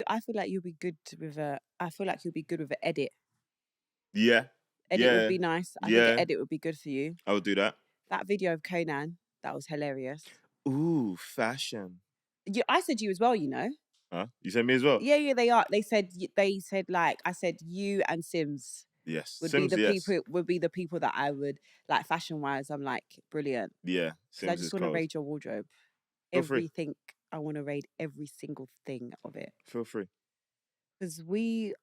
I feel like you'll be good with an edit. Yeah. Edit would be nice. I think an edit would be good for you. I would do that. That video of Conan, that was hilarious. Ooh, fashion. I said you as well, you know. Huh? You said me as well? Yeah, they are. They said like, I said you and Sims. Yes. Would Sims, be the people that I would like fashion wise. I'm like, brilliant. Yeah. Sims I just want to raid your wardrobe. Feel Everything. Free. I want to raid every single thing of it. Feel free. Because you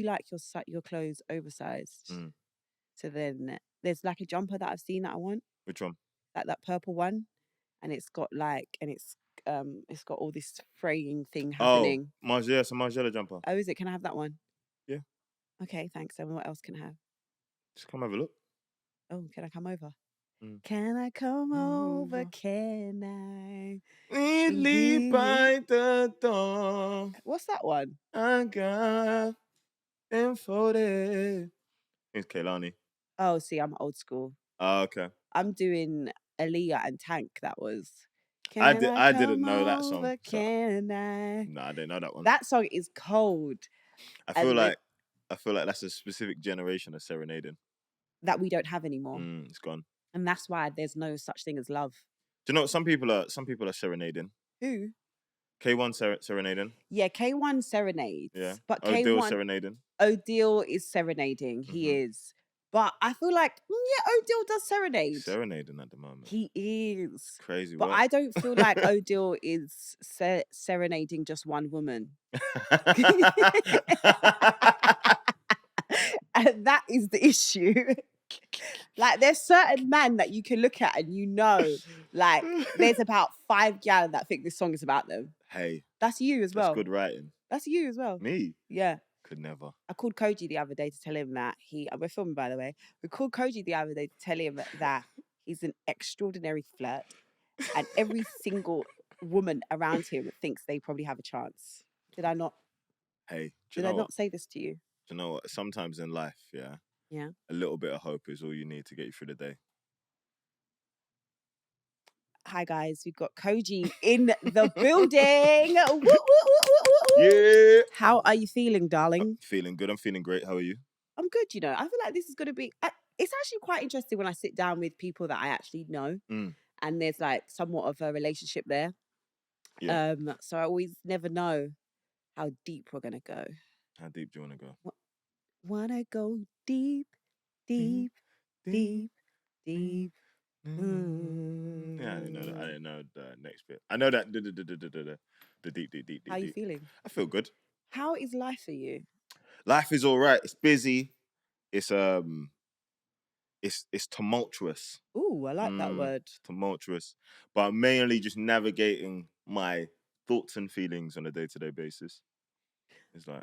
like your clothes oversized. Mm. So then there's like a jumper that I've seen that I want. Which one? Like that purple one, and it's got all this fraying thing happening. Oh, Margiela jumper. Oh, is it? Can I have that one? Yeah. Okay, thanks. And what else can I have? Just come have a look. Oh, can I come over? Mm. Can I come over? Can I? Leave by the door. What's that one? I got enfolded. It's Kehlani. Oh, see, I'm old school. Oh, okay. I'm doing Aaliyah and Tank. That was. I didn't know that song. So. Can I? No, I didn't know that one. That song is cold. I feel like that's a specific generation of serenading that we don't have anymore. It's gone, and that's why there's no such thing as love. Do you know what some people are serenading? Who? K1 serenading. Yeah, K1 serenades. Yeah, but Odile serenading. Odile is serenading. Mm-hmm. He is. But I feel like, Odile does serenade. He's serenading at the moment. He is. Crazy. But I don't feel like Odile is serenading just one woman. And that is the issue. Like, there's certain men that you can look at and like, there's about 5 gals that think this song is about them. Hey. That's you as well. That's good writing. That's you as well. Me? Yeah. Could never. I called Kojey the other day to tell him that we're filming, by the way. We called Kojey the other day to tell him that he's an extraordinary flirt and every single woman around him thinks they probably have a chance. Did I not? Hey. Did I not say this to you? Do you know what? Sometimes in life, yeah, a little bit of hope is all you need to get you through the day. Hi guys, we've got Kojey in the building. Woo, woo, woo, woo, woo. Yeah. How are you feeling, darling? I'm feeling good. I'm feeling great. How are you? I'm good, I feel like this is going to be... It's actually quite interesting when I sit down with people that I actually know. And there's like somewhat of a relationship there. Yeah. So I always never know how deep we're going to go. How deep do you want to go? Wanna go deep, deep, deep, deep. Yeah, I didn't know the next bit. I know that the deep. How are you feeling? I feel good. How is life for you? Life is all right. It's busy. It's tumultuous. Ooh, I like that word. Tumultuous. But I'm mainly just navigating my thoughts and feelings on a day-to-day basis. It's like,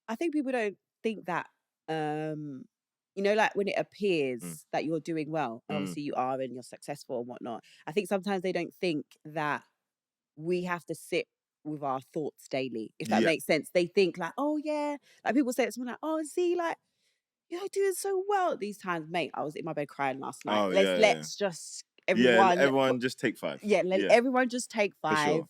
I think people don't think that, like when it appears that you're doing well, obviously you are and you're successful and whatnot. I think sometimes they don't think that we have to sit with our thoughts daily, if that makes sense. They think like, oh yeah, like people say it to me like, oh, see, like, you're doing so well at these times, mate. I was in my bed crying last night. Oh, let's just everyone just take 5. Yeah, everyone just take 5. Sure.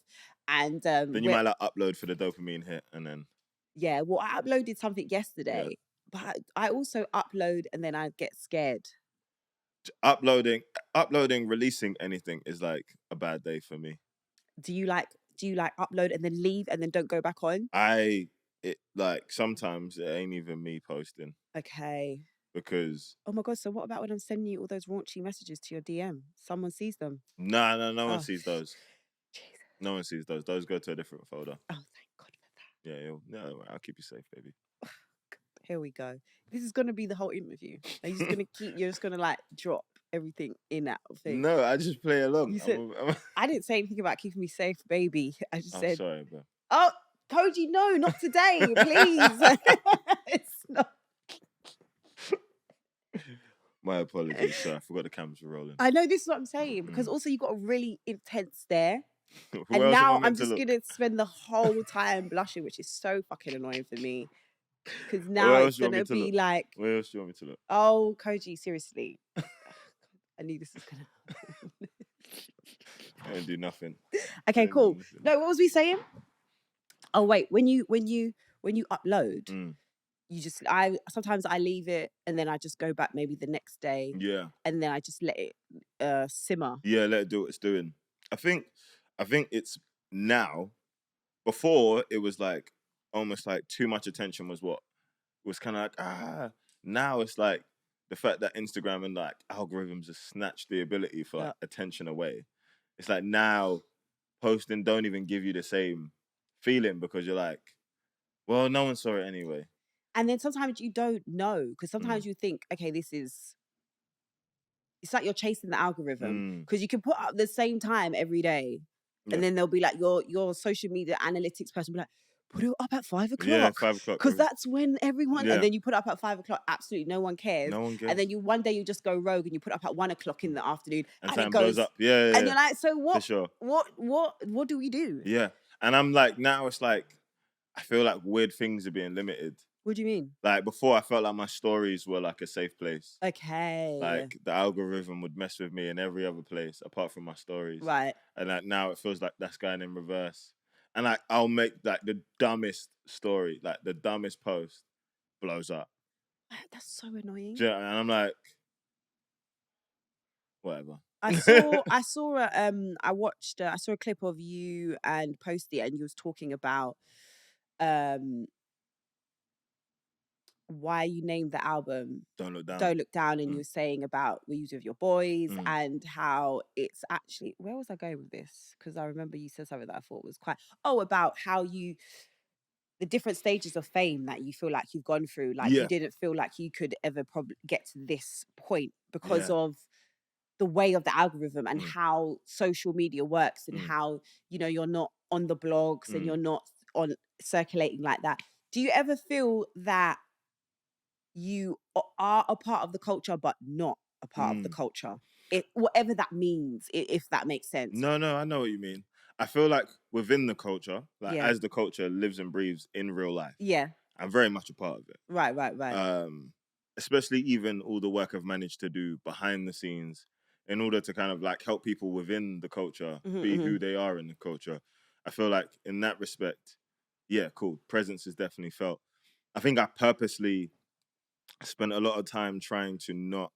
And then you might like upload for the dopamine hit and then. Yeah, well, I uploaded something yesterday, but I also upload and then I get scared. Uploading, releasing anything is like a bad day for me. Do you like upload and then leave and then don't go back on? Sometimes it ain't even me posting. Okay. Because. Oh my God, so what about when I'm sending you all those raunchy messages to your DM? Someone sees them? No one sees those. Jesus. No one sees those. Those go to a different folder. Oh, thank God for that. Yeah, I'll keep you safe, baby. Here we go. This is going to be the whole interview. You're just going to like drop everything in that thing. No, I just play along. You said, I didn't say anything about keeping me safe, baby. I just said... sorry, bro. Oh, Kojey, no, not today, please. It's not... My apologies, sir. I forgot the cameras were rolling. I know, this is what I'm saying, because also you got a really intense stare. And now I'm just going to spend the whole time blushing, which is so fucking annoying for me. Because now it's going to be like... Where else do you want me to look? Oh, Kojey, seriously. I knew this was going to happen. I didn't do nothing. Okay, cool. No, what was we saying? Oh wait, when you upload, Mm. you just sometimes I leave it and then I just go back maybe the next day Yeah. and then I just let it simmer. Yeah, let it do what it's doing. I think it's now. Before it was like almost like too much attention was what was kind of like. Now it's like the fact that Instagram and like algorithms have snatched the ability for like, attention away. It's like now posting don't even give you the same feeling because you're like, well, no one saw it anyway. And then sometimes you don't know because sometimes you think, okay, it's like you're chasing the algorithm because you can put up the same time every day, and then they'll be like your social media analytics person will be like, put it up at 5 o'clock. Yeah, 5 o'clock. Because that's when everyone, Yeah. and then you put up at 5 o'clock, absolutely no one cares. No one cares. And then one day you just go rogue and you put up at 1 o'clock in the afternoon and it blows up. Yeah. And you're like, so what? For sure. What do we do? Yeah. And I'm like, now it's like, I feel like weird things are being limited. What do you mean? Like before, I felt like my stories were like a safe place. Okay. Like the algorithm would mess with me in every other place apart from my stories. Right. And like now it feels like that's going in reverse. And like I'll make like the dumbest story, like the dumbest post blows up. That's so annoying. And I'm like, whatever. I saw a clip of you and Posty, and you was talking about why you named the album Don't Look Down. Don't Look Down, and you were saying about we use with your boys and how it's actually, where was I going with this? Because I remember you said something that I thought was quite about how the different stages of fame that you feel like you've gone through, like you didn't feel like you could ever probably get to this point because of the way of the algorithm and how social media works and how, you're not on the blogs and you're not on circulating like that. Do you ever feel that you are a part of the culture but not a part of the culture? Whatever that means, if that makes sense. No, I know what you mean. I feel like within the culture, like as the culture lives and breathes in real life, I'm very much a part of it. Right. Especially even all the work I've managed to do behind the scenes in order to kind of like help people within the culture be who they are in the culture. I feel like in that respect, cool. Presence is definitely felt. I think I purposely spent a lot of time trying to not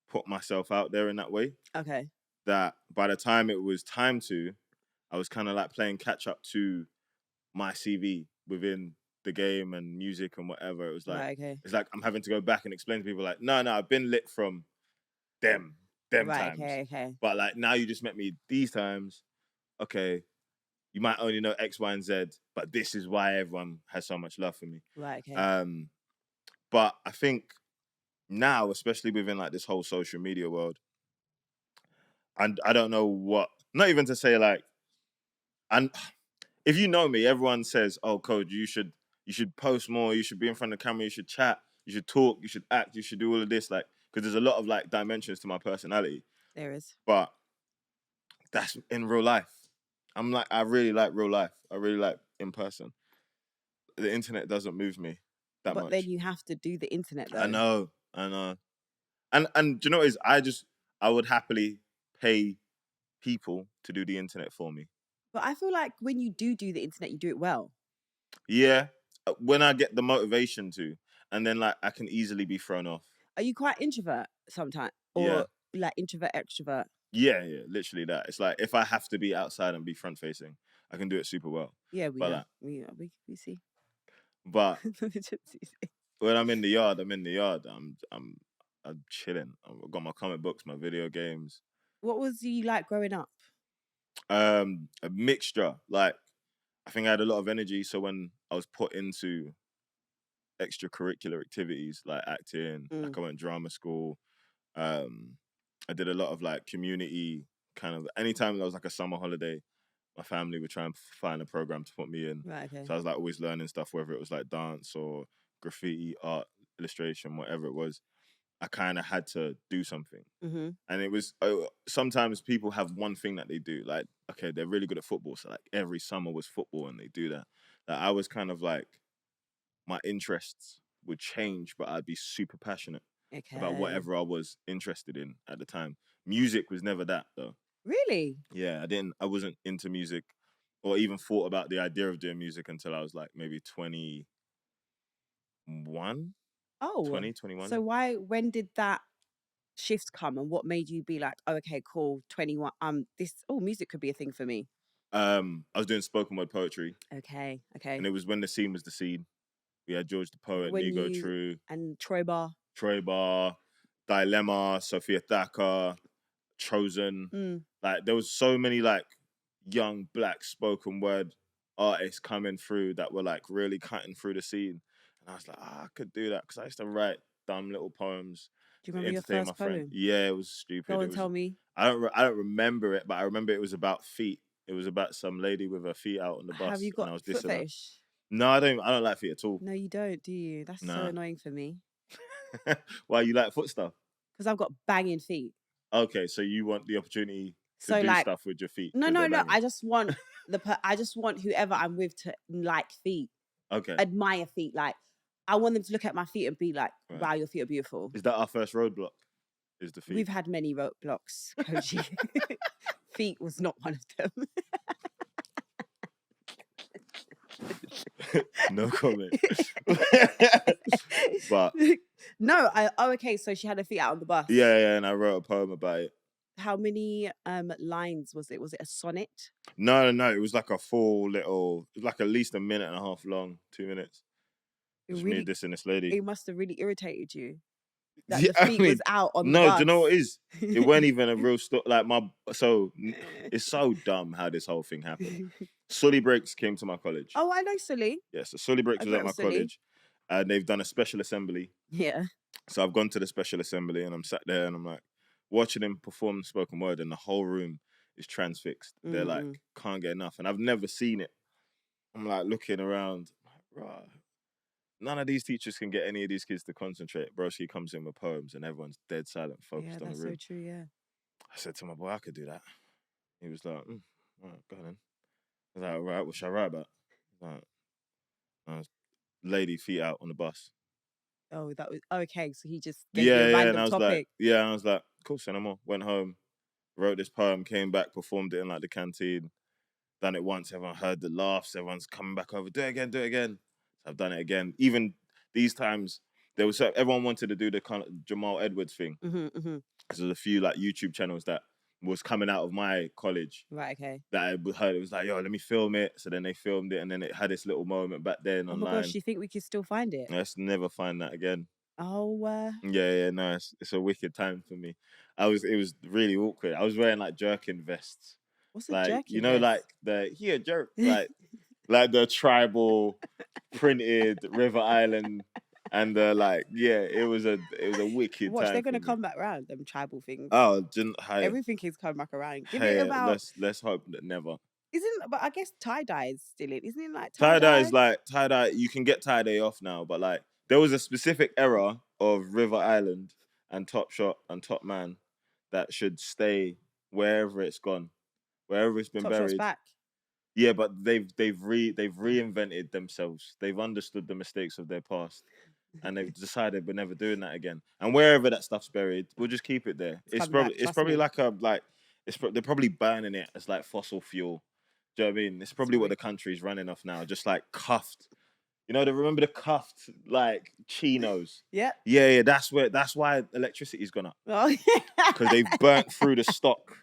put myself out there in that way. Okay. That by the time it was time to, I was kind of like playing catch up to my CV within the game and music and whatever. It was like, it's like I'm having to go back and explain to people like, no, I've been lit from them times. Okay. But like now you just met me these times. Okay, you might only know X, Y, and Z, but this is why everyone has so much love for me. Right. Okay. But I think now, especially within like this whole social media world, and I don't know what, not even to say like, and if you know me, everyone says, "Oh, Kojey, you should post more. You should be in front of the camera. You should chat. You should talk. You should act. You should do all of this." Like, because there's a lot of like dimensions to my personality. There is. But that's in real life. I really like real life. I really like in person. The internet doesn't move me that much. But then you have to do the internet though. I know. And do you know what it is? I would happily pay people to do the internet for me. But I feel like when you do the internet, you do it well. Yeah, when I get the motivation to, and then like I can easily be thrown off. Are you quite introvert sometimes, or like introvert extrovert? Yeah, literally that. It's like if I have to be outside and be front facing, I can do it super well. Yeah, we know. We see. But when I'm in the yard, I'm chilling. I've got my comic books, my video games. What was you like growing up? A mixture. Like, I think I had a lot of energy. So when I was put into extracurricular activities like acting, like I went drama school. I did a lot of like community kind of. Anytime there was like a summer holiday, my family would try and find a program to put me in. Right. Okay. So I was like always learning stuff, whether it was like dance or graffiti, art, illustration, whatever it was. I kind of had to do something. And it was, sometimes people have one thing that they do. Like, okay, they're really good at football. So like every summer was football and they do that. Like, I was kind of like, my interests would change, but I'd be super passionate about whatever I was interested in at the time. Music was never that though. Really? Yeah, I wasn't into music or even thought about the idea of doing music until I was like maybe 21. Oh, 21. So when did that shift come, and what made you be like, oh, okay, cool, 21, music could be a thing for me? I was doing spoken word poetry. Okay. And it was when the scene was the scene. We had George the Poet, Nigo True, and Troy Bar, Dilemma, Sophia Thacker, Chosen. Like there was so many like young black spoken word artists coming through that were like really cutting through the scene. And I was like, I could do that because I used to write dumb little poems. Do you remember your first poem? Yeah, it was stupid. Go and tell me. I don't remember it, but I remember it was about feet. It was about some lady with her feet out on the bus. Have you got and I was foot fetish? No, I don't like feet at all. No, you don't, do you? That's so annoying for me. Why, you like foot stuff? Because I've got banging feet. Okay, so you want the opportunity to do stuff with your feet? No. I just want whoever I'm with to like feet. Okay. Admire feet. Like, I want them to look at my feet and be like, wow, your feet are beautiful. Is that our first roadblock? Is the feet? We've had many roadblocks, Kojey. Feet was not one of them. No comment. But no, okay, so she had her feet out on the bus. Yeah, and I wrote a poem about it. How many lines was it? Was it a sonnet? No, it was like a full little, it was like at least a minute and a half long, 2 minutes. Just me dissing this lady. It must have really irritated you that the feet was out on the bus. No, do you know what it is? It weren't even a real story. Like it's so dumb how this whole thing happened. Sully Breaks came to my college. Oh, I know Sully. Yeah, so Sully Breaks was at my college. And they've done a special assembly. Yeah. So I've gone to the special assembly and I'm sat there and I'm like watching him perform spoken word, and the whole room is transfixed. They're like, can't get enough. And I've never seen it. I'm like looking around, right. None of these teachers can get any of these kids to concentrate. Broski comes in with poems and everyone's dead silent, focused on the room. Yeah, that's so true, yeah. I said to my boy, I could do that. He was like, all right, go on then. I was like, all right, what should I write about? Like, lady feet out on the bus. Oh, that was okay. So he just gave you a random topic. And I was like, cool, say no more. Went home, wrote this poem, came back, performed it in like the canteen. Done it once, everyone heard the laughs, everyone's coming back over, do it again. So I've done it again. Even these times, everyone wanted to do the kind of Jamal Edwards thing. There's a few like YouTube channels that was coming out of my college. Right, okay. That I heard, it was like, yo, let me film it. So then they filmed it, and then it had this little moment back then online. Oh my gosh, you think we could still find it? Let's never find that again. Oh. Yeah, no, it's a wicked time for me. It was really awkward. I was wearing like jerkin vests. What's a like, jerkin you know, vest? like the jerk, like the tribal printed River Island, and it was a wicked time. Watch, they're gonna come back around, them tribal things. Oh, everything is coming back around. Give it about. Let's hope that never. But I guess tie-dye is still in, isn't it? Like tie-dye is like tie-dye. You can get tie-dye off now, but like there was a specific era of River Island and Top Shot and Top Man that should stay wherever it's gone, wherever it's been Top buried. Shot's back. Yeah, but they've reinvented themselves. They've understood the mistakes of their past, and they've decided we're never doing that again. And wherever that stuff's buried, we'll just keep it there. It's probably they're probably burning it as like fossil fuel. Do you know what I mean? It's probably what the country's running off now, just like cuffed. You know, remember the cuffed like chinos? Yeah. Yeah. That's why electricity's gone up. Because they've burnt through the stock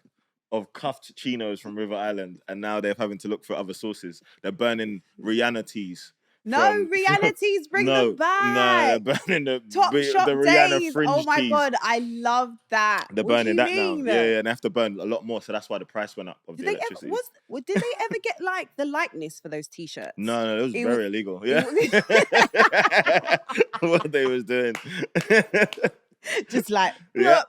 of cuffed chinos from River Island, and now they're having to look for other sources. They're burning Rihanna-tees. Rihanna-tees, bring them back. No, they're burning the Rihanna days. Fringe Oh my tees. God, I love that. They're burning that now. Yeah, and they have to burn a lot more, so that's why the price went up of the electricity. Did they ever get like the likeness for those t-shirts? No, it was very illegal. Yeah, what they was doing. Just like yeah.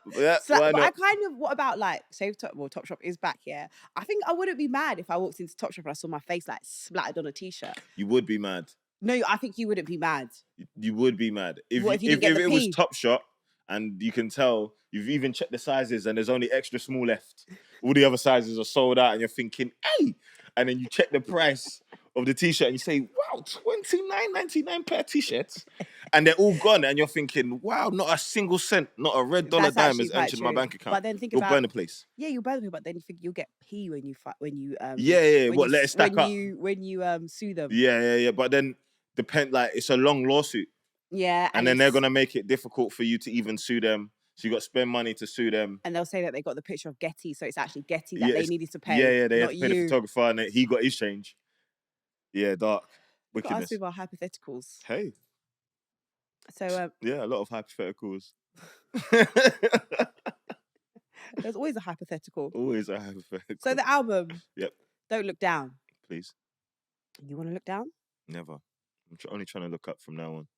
So, but I what about like Topshop is back, yeah. I think I wouldn't be mad if I walked into Topshop and I saw my face like splattered on a t-shirt. You would be mad. No, I think you wouldn't be mad. You would be mad if it was Topshop and you can tell you've even checked the sizes and there's only extra small left. All the other sizes are sold out, and you're thinking, hey, and then you check the price of the t-shirt and you say, wow, $29.99 per t-shirt, and they're all gone, and you're thinking, wow, not a single cent, not a red dollar That's dime actually has quite entered my true. bank account. But then think You'll about burn the place. Yeah, you'll burn the place, but then you think you'll get P when you What, let it stack up? when you sue them. Yeah. But then like it's a long lawsuit. Yeah, and then they're gonna make it difficult for you to even sue them. So you got to spend money to sue them. And they'll say that they got the picture of Getty, so it's actually Getty that Yeah, they needed to pay. Yeah, they had not to pay the you. photographer, and he got his change. Yeah, dark. Look at us Wickedness. with our hypotheticals. Hey. So yeah, a lot of hypotheticals. there's always a hypothetical. Always a hypothetical. So the album, Yep. Don't Look Down. Please. You want to look down? Never. I'm only trying to look up from now on.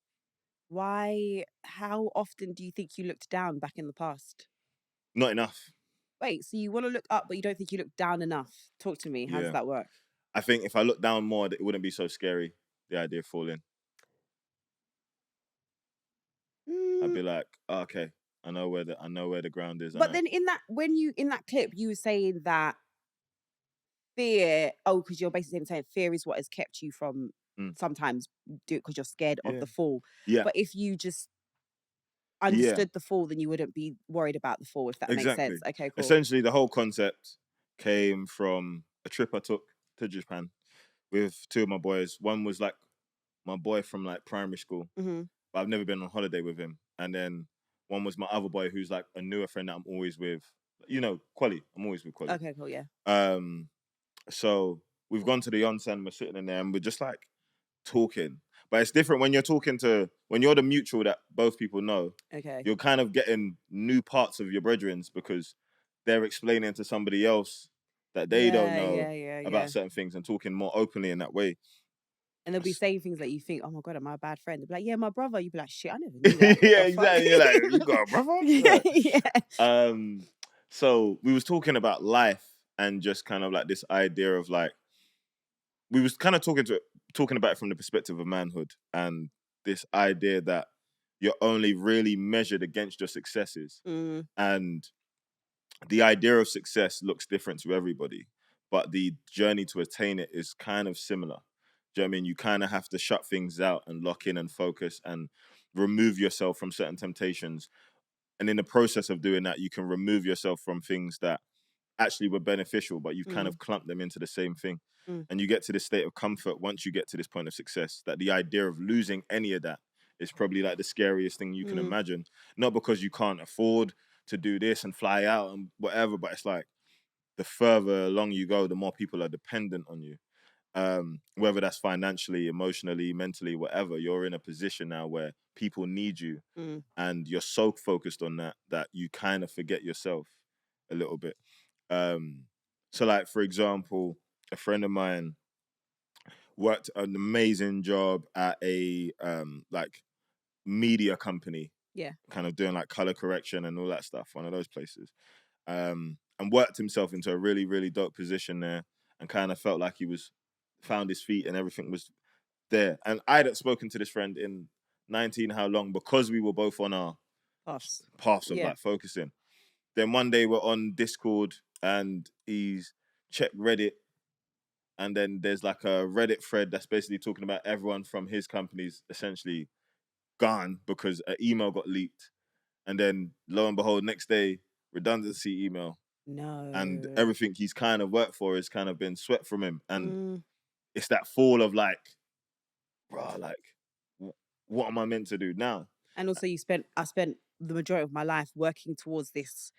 Why? How often do you think you looked down back in the past? Not enough. Wait, so you want to look up, but you don't think you look down enough? Talk to me. How does that work? I think if I look down more, it wouldn't be so scary, the idea of falling. I'd be like, oh, okay, I know where the ground is. But then in that clip, you were saying that fear, because you're basically saying fear is what has kept you from sometimes do it because you're scared of the fall. Yeah. But if you just understood the fall, then you wouldn't be worried about the fall, if that makes sense. Okay, cool. Essentially, the whole concept came from a trip I took to Japan with two of my boys. One was like my boy from like primary school, but I've never been on holiday with him. And then one was my other boy who's like a newer friend that I'm always with. You know, Quali. I'm always with Quali. Okay, cool, yeah. So we've gone to the onsen, we're sitting in there and we're just like talking. But it's different when you're when you're the mutual that both people know. Okay. You're kind of getting new parts of your brethrens because they're explaining to somebody else that they don't know about certain things and talking more openly in that way. And they'll be saying things like you think, oh my God, am I a bad friend? They'll be like, yeah, my brother. You'd be like, shit, I never knew that. Yeah, exactly. You're like, you got a brother? Yeah. So we was talking about life and just kind of like this idea of like, we was kind of talking about it from the perspective of manhood and this idea that you're only really measured against your successes. And the idea of success looks different to everybody, but the journey to attain it is kind of similar. Do you know what I mean? You kind of have to shut things out and lock in and focus and remove yourself from certain temptations. And in the process of doing that, you can remove yourself from things that actually were beneficial, but you've kind of clumped them into the same thing. And you get to this state of comfort once you get to this point of success, that the idea of losing any of that is probably like the scariest thing you can imagine. Not because you can't afford to do this and fly out and whatever, but it's like the further along you go, the more people are dependent on you. Whether that's financially, emotionally, mentally, whatever, you're in a position now where people need you and you're so focused on that you kind of forget yourself a little bit. So like, for example, a friend of mine worked an amazing job at a like media company. Yeah. Kind of doing like color correction and all that stuff, one of those places. And worked himself into a really, really dope position there and kind of felt like he found his feet and everything was there. And I hadn't spoken to this friend in 19 how long, because we were both on our paths of like focusing. Then one day we're on Discord and he's checked Reddit, and then there's like a Reddit thread that's basically talking about everyone from his company's essentially gone because an email got leaked. And then lo and behold, next day, redundancy email. No. And everything he's kind of worked for has kind of been swept from him. And it's that fall of like, bro, like, what am I meant to do now? And also I spent the majority of my life working towards this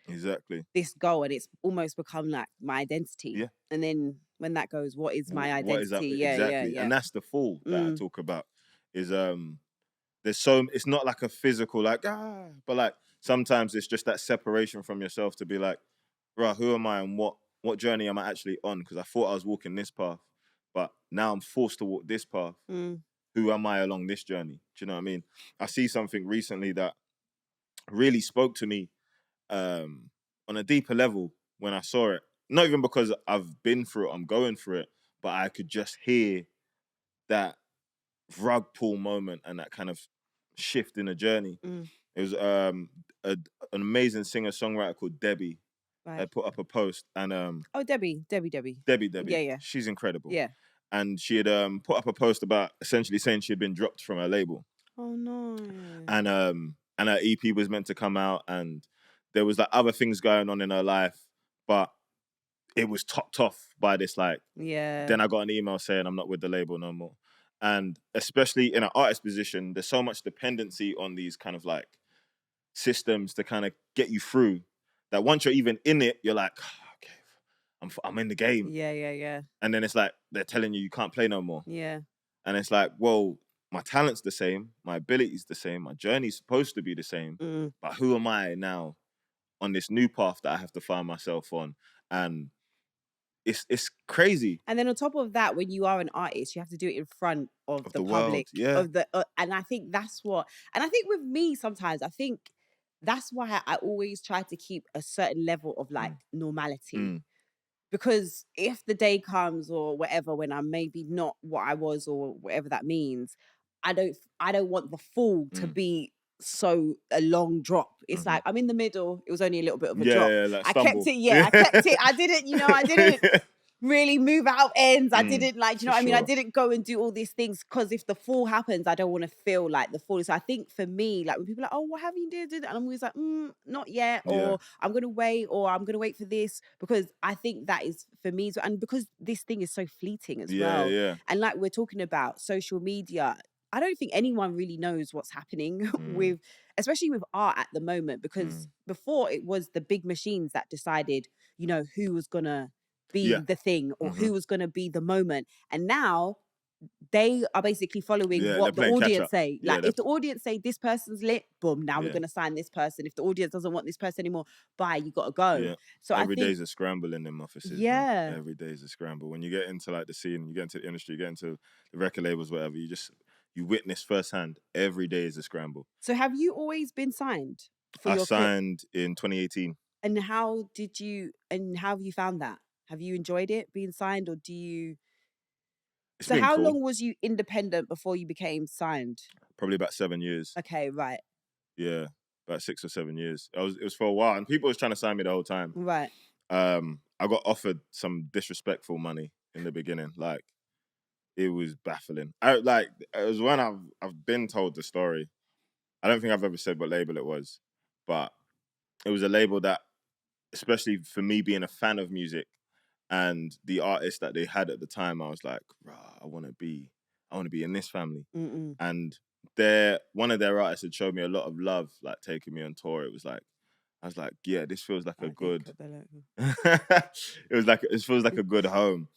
goal, and it's almost become like my identity. Yeah. And then when that goes, what is my identity? Yeah. And that's the fall that I talk about. Is it's not like a physical like but like sometimes it's just that separation from yourself to be like, bro, who am I and what journey am I actually on? Because I thought I was walking this path, but now I'm forced to walk this path. Who am I along this journey? Do you know what I mean? I see something recently that really spoke to me on a deeper level when I saw it. Not even because I've been through it, I'm going through it, but I could just hear that rug pull moment and that kind of shift in the journey. It was an amazing singer-songwriter called Debbie. Right. I put up a post and Debbie. Yeah. She's incredible. Yeah. And she had put up a post about essentially saying she had been dropped from her label. Oh no. And her EP was meant to come out, and there was like other things going on in her life, but it was topped off by this like. Yeah. Then I got an email saying I'm not with the label no more. And especially in an artist position, there's so much dependency on these kind of like systems to kind of get you through that once you're even in it, you're like, oh, okay, I'm in the game. Yeah. And then it's like they're telling you can't play no more. Yeah. And it's like, well, my talent's the same, my ability's the same, my journey's supposed to be the same, but who am I now on this new path that I have to find myself on? And it's crazy. And then on top of that, when you are an artist, you have to do it in front of the public, world, and I think that's what. And I think with me, sometimes I think that's why I always try to keep a certain level of like normality, because if the day comes or whatever when I'm maybe not what I was or whatever that means, I don't want the fall to be so a long drop. It's like I'm in the middle. It was only a little bit of a drop. Like I stumble. kept it. Yeah, I kept it. I didn't really move out ends. I didn't like, you know what I mean? I didn't go and do all these things because if the fall happens, I don't want to feel like the fall. So I think for me, like when people are like, oh, what have you did? And I'm always like, not yet, or I'm going to wait, or I'm going to wait for this, because I think that is for me. And because this thing is so fleeting as well. Yeah. And like we're talking about social media, I don't think anyone really knows what's happening with, especially with art at the moment, because before it was the big machines that decided, you know, who was going to be the thing or who was going to be the moment. And now they are basically following what the audience say. Like if the audience say this person's lit, boom, now we're going to sign this person. If the audience doesn't want this person anymore, bye, you got to go. Yeah. So every I think day's a scramble in them offices. Yeah. Man. Every day's a scramble. When you get into like the scene, you get into the industry, you get into the record labels, whatever, you witness firsthand. Every day is a scramble. So have you always been signed? I signed in 2018. And how have you found that? Have you enjoyed it being signed, or do you? So how long was you independent before you became signed? Probably about 7 years. Okay, right. Yeah, about 6 or 7 years. It was for a while, and people was trying to sign me the whole time. Right. I got offered some disrespectful money in the beginning. Like, it was baffling. It was when I've been told the story. I don't think I've ever said what label it was, but it was a label that, especially for me being a fan of music and the artists that they had at the time, I was like, I want to be in this family. And one of their artists had showed me a lot of love, like taking me on tour. It was like, I was like, yeah, this feels like a good. It feels like a good home,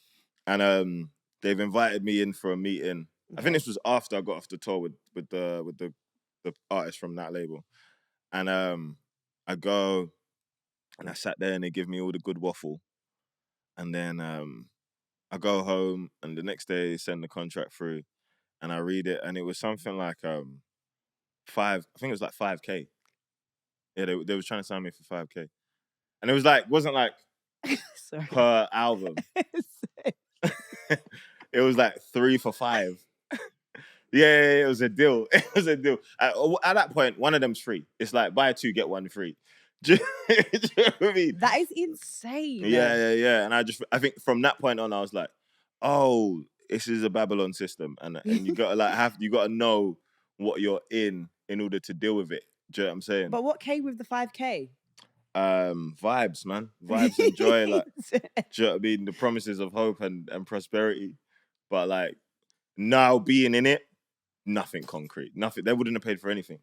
and they've invited me in for a meeting. Okay. I think this was after I got off the tour with the artist from that label, and I go and I sat there and they give me all the good waffle, and then I go home and the next day they send the contract through, and I read it, and it was something like I think it was like 5K. Yeah, they were trying to sign me for 5K, and it was like wasn't like per album. It was like 3 for 5. Yeah, it was a deal. It was a deal. At that point, one of them's free. It's like buy 2 get 1 free. Do you know what I mean? That is insane. Yeah. And I think from that point on, I was like, oh, this is a Babylon system, and you gotta know what you're in order to deal with it. Do you know what I'm saying? But what came with the 5K? Vibes, man. Vibes and joy. Like, do you know what I mean? The promises of hope and prosperity. But like now being in it, nothing concrete. Nothing. They wouldn't have paid for anything.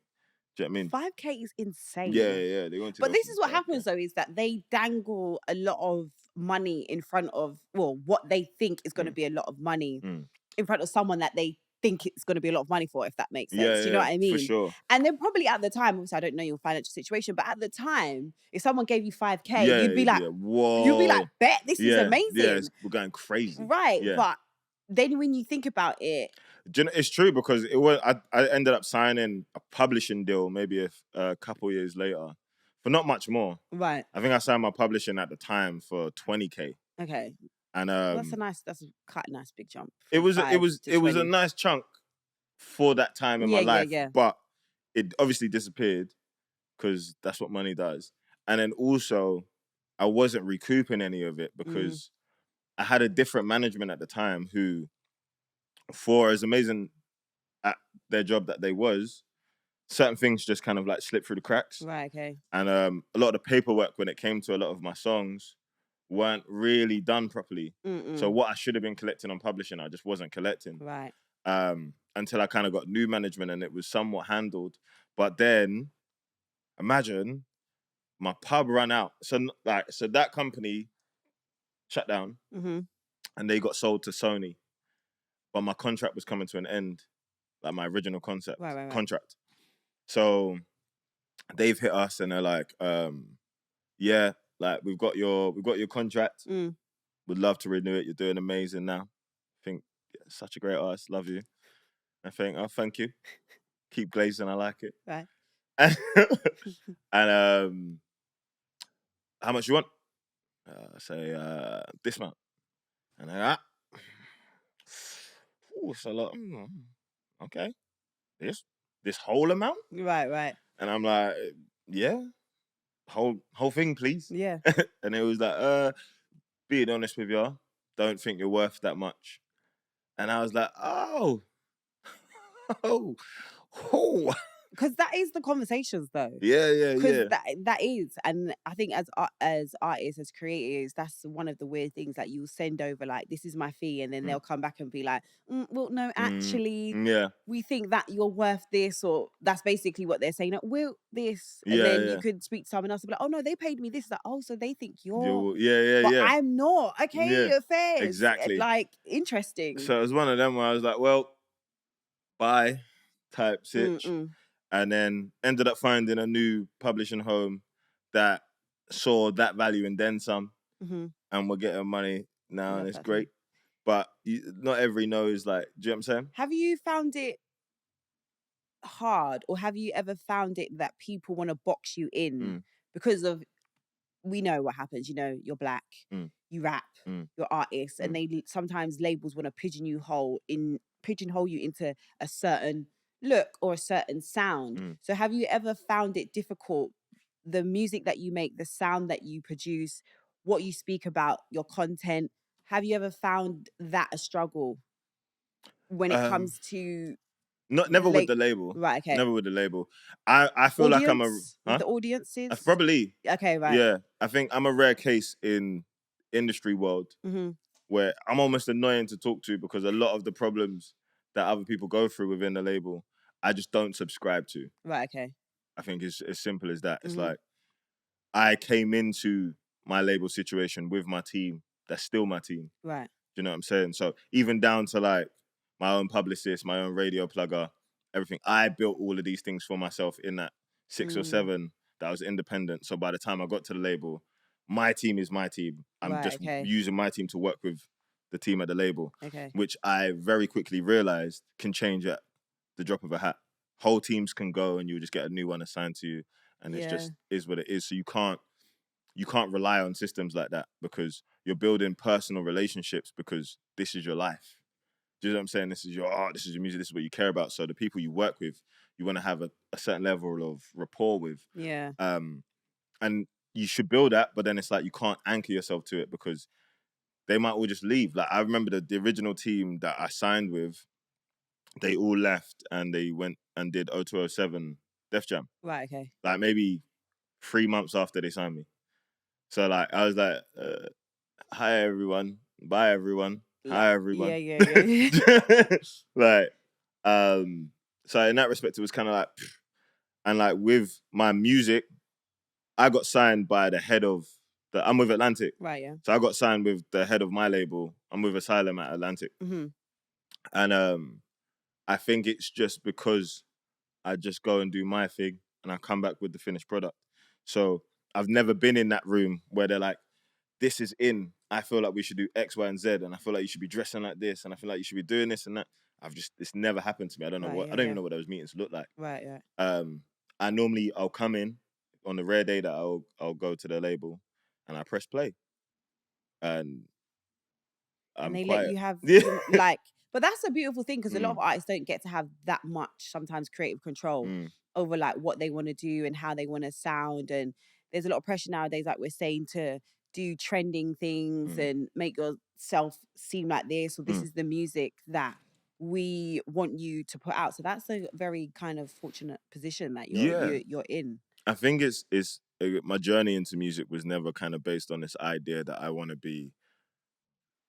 Do you know what I mean? 5K is insane. Yeah. They wanted. But this is what happens though, is that they dangle a lot of money in front of, what they think is going to be a lot of money in front of someone that they think it's going to be a lot of money for, if that makes sense. Yeah, Do you know what I mean? For sure. And then probably at the time, obviously I don't know your financial situation, but at the time, if someone gave you 5K, you'd be like, whoa. You'd be like, bet, this is amazing. Yeah, we're going crazy. Right, but then when you think about it, it's true, because I ended up signing a publishing deal maybe a couple years later for not much more. Right. I think I signed my publishing at the time for 20K. Okay. And that's quite a nice big jump. It was a nice chunk for that time in my life. Yeah. But it obviously disappeared because that's what money does. And then also I wasn't recouping any of it because I had a different management at the time who, for as amazing at their job that they was, certain things just kind of like slipped through the cracks. Right, okay. And a lot of the paperwork when it came to a lot of my songs weren't really done properly. So what I should have been collecting on publishing, I just wasn't collecting. Right. Until I kind of got new management and it was somewhat handled. But then, imagine my pub ran out. So that company shut down and they got sold to Sony. But my contract was coming to an end, like my original contract. So they've hit us and they're like, yeah, like we've got your contract. Would love to renew it. You're doing amazing now. I think such a great artist. Love you. I think, oh, thank you. Keep glazing. I like it. Right. And how much you want? I say this amount. And I it's a lot. Okay. This whole amount? Right. And I'm like, yeah. Whole thing, please. Yeah. And it was like, being honest with you, don't think you're worth that much. And I was like, oh. Because that is the conversations, though. Yeah. Because that is, and I think as artists, as creators, that's one of the weird things. Like you'll send over like, this is my fee, and then they'll come back and be like, well, no, actually, we think that you're worth this, or that's basically what they're saying. Well, this, and then you could speak to someone else and be like, oh no, they paid me this. Like, oh, so they think you're but I'm not. Okay, fair. Exactly. Like interesting. So it was one of them where I was like, well, bye, type sitch. And then ended up finding a new publishing home that saw that value and then some. And we're getting money now, and it's great. But not every no is like, do you know what I'm saying? Have you found it hard, or have you ever found it that people want to box you in because of, we know what happens, you know, you're black, you rap, you're artist, and they sometimes labels want to pigeonhole you into a certain look or a certain sound. So have you ever found it difficult, the music that you make, the sound that you produce, what you speak about, your content, have you ever found that a struggle when it comes to never with the label. Right, okay. Never with the label. I feel like I'm with the audiences? Probably. Okay, right. Yeah. I think I'm a rare case in industry world where I'm almost annoying to talk to, because a lot of the problems that other people go through within the label, I just don't subscribe to. Right, okay. I think it's as simple as that. It's like, I came into my label situation with my team. That's still my team. Right. Do you know what I'm saying? So even down to like my own publicist, my own radio plugger, everything, I built all of these things for myself in that 6 or 7 that I was independent. So by the time I got to the label, my team is my team. I'm using my team to work with the team at the label, which I very quickly realized can change at the drop of a hat. Whole teams can go and you just get a new one assigned to you, and it's just is what it is. So you can't rely on systems like that, because you're building personal relationships, because this is your life. Do you know what I'm saying? This is your art, this is your music, this is what you care about. So the people you work with, you want to have a certain level of rapport with. Yeah. And you should build that, but then it's like you can't anchor yourself to it, because they might all just leave. Like I remember the original team that I signed with, they all left and they went and did 0207 Def Jam. Right, okay. Like maybe 3 months after they signed me. So like I was like, hi everyone, bye everyone, hi everyone. Yeah. Like, so in that respect, it was kind of like, and like with my music, I got signed by the head of I'm with Atlantic. Right, yeah. So I got signed with the head of my label. I'm with Asylum at Atlantic. And I think it's just because I just go and do my thing and I come back with the finished product. So I've never been in that room where they're like, this is in. I feel like we should do X, Y, and Z, and I feel like you should be dressing like this, and I feel like you should be doing this and that. It's never happened to me. I don't know I don't even know what those meetings look like. Right, yeah. I'll come in on the rare day that I'll go to the label and I press play. And they quiet. let you have but that's a beautiful thing, because a lot of artists don't get to have that much sometimes creative control over like what they want to do and how they want to sound. And there's a lot of pressure nowadays, like we're saying, to do trending things and make yourself seem like this, or this is the music that we want you to put out. So that's a very kind of fortunate position that Yeah. you're in. I think it's my journey into music was never kind of based on this idea that I want to be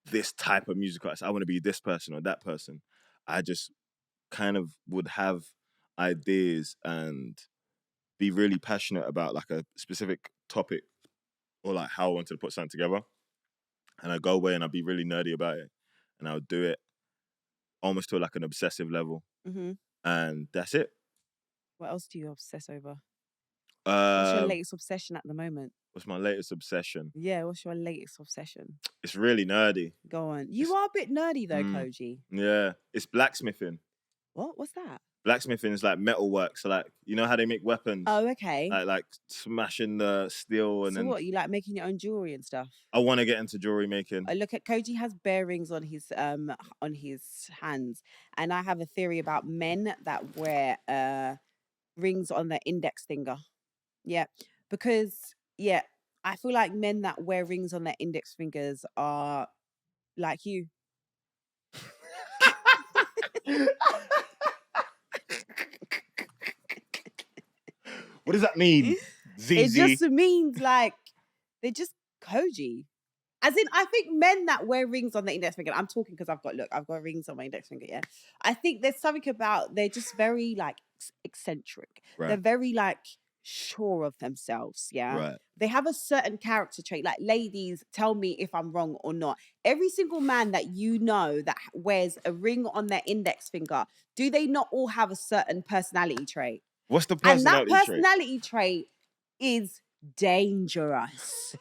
this type of music artist. I want to be this person or that person. I just kind of would have ideas and be really passionate about like a specific topic or like how I wanted to put something together. And I'd go away and I'd be really nerdy about it. And I would do it almost to like an obsessive level. Mm-hmm. And that's it. What else do you obsess over? What's your latest obsession at the moment? What's my latest obsession? Yeah, what's your latest obsession? It's really nerdy. Go on. You are a bit nerdy though, Kojey. Yeah. It's blacksmithing. What? What's that? Blacksmithing is like metal work. So like, you know how they make weapons? Oh, okay. Like smashing the steel and so then... what, you like making your own jewelry and stuff? I want to get into jewelry making. I look at Kojey has bearings on his hands. And I have a theory about men that wear rings on their index finger. Yeah. Because, yeah, I feel like men that wear rings on their index fingers are like you. What does that mean, Zeze? It just means like they're just Kojey. As in, I think men that wear rings on the index finger, I'm talking because I've got rings on my index finger, yeah. I think there's something about, they're just very like eccentric. Right. They're very like sure of themselves, yeah. Right. They have a certain character trait. Like, ladies, tell me if I'm wrong or not. Every single man that you know that wears a ring on their index finger, do they not all have a certain personality trait? What's the personality trait? And that personality trait is dangerous.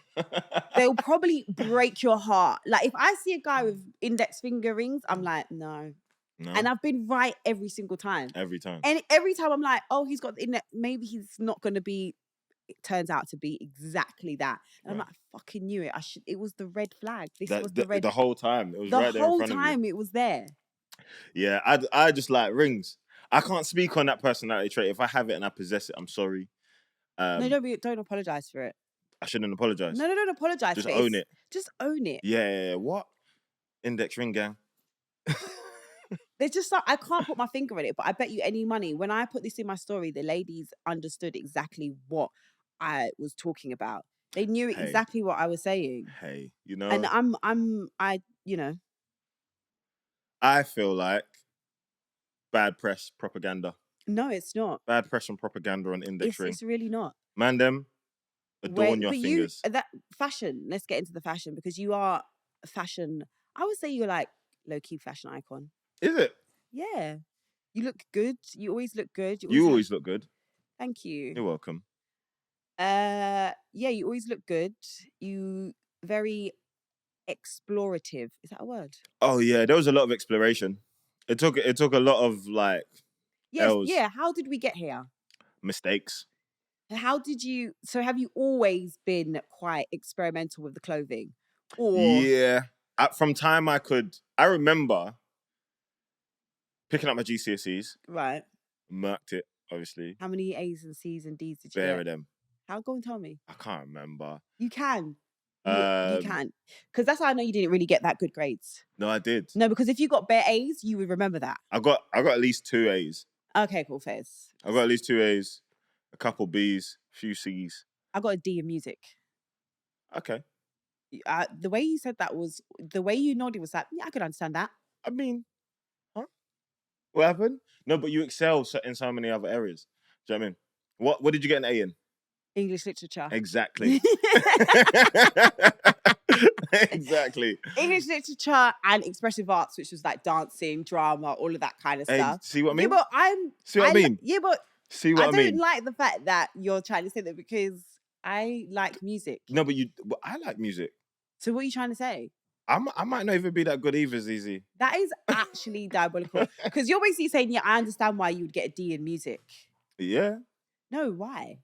They'll probably break your heart. Like, if I see a guy with index finger rings, I'm like, no. And I've been right every single time. Every time. And every time I'm like, oh, he's got the index. Maybe he's not going to be. It turns out to be exactly that. And I'm like, I fucking knew it. It was the red flag. This was the red. The whole time. It was right there in front of you. The whole time it was there. Yeah, I just like rings. I can't speak on that personality trait. If I have it and I possess it, I'm sorry. No, don't apologize for it. I shouldn't apologize. No, don't apologize. Just own it. Just own it. Yeah. What? Index ring gang. There's just like, I can't put my finger on it, but I bet you any money, when I put this in my story, the ladies understood exactly what I was talking about. They knew exactly what I was saying. Hey, you know. And you know. I feel like bad press propaganda. No, it's not. Bad press and propaganda on index ring. It's really not. Man, them adorn your fingers. That fashion. Let's get into the fashion, because you are fashion. I would say you're like low-key fashion icon. Is it? Yeah. You look good. You always look good. You always look good. Thank you. You're welcome. Yeah, you always look good. You very explorative. Is that a word? Oh yeah, there was a lot of exploration. It took a lot of like L's. Yeah. How did we get here? Mistakes. Have you always been quite experimental with the clothing? Or yeah, from time I remember picking up my GCSEs. Right. Murked it, obviously. How many A's and C's and D's did you Bare get? of them. How? Go and tell me. I can't remember. You can. You can. Because that's how I know you didn't really get that good grades. No, I did. No, because if you got bare A's, you would remember that. I got at least 2 A's. Okay, cool, fairs. I got at least 2 A's, a couple B's, a few C's. I got a D in music. Okay. The way you said that was, the way you nodded was like, yeah, I could understand that. I mean, huh? What happened? No, but you excel in so many other areas. Do you know what I mean? What did you get an A in? English literature. Exactly. Exactly. English literature and expressive arts, which was like dancing, drama, all of that kind of stuff. See what I mean? Yeah, but see what I mean? Yeah, but see what I mean? don't like the fact that you're trying to say that, because I like music. No, but I like music. So what are you trying to say? I might not even be that good either, Zeze. That is actually diabolical. Because you're basically saying, yeah, I understand why you would get a D in music. Yeah. No, why?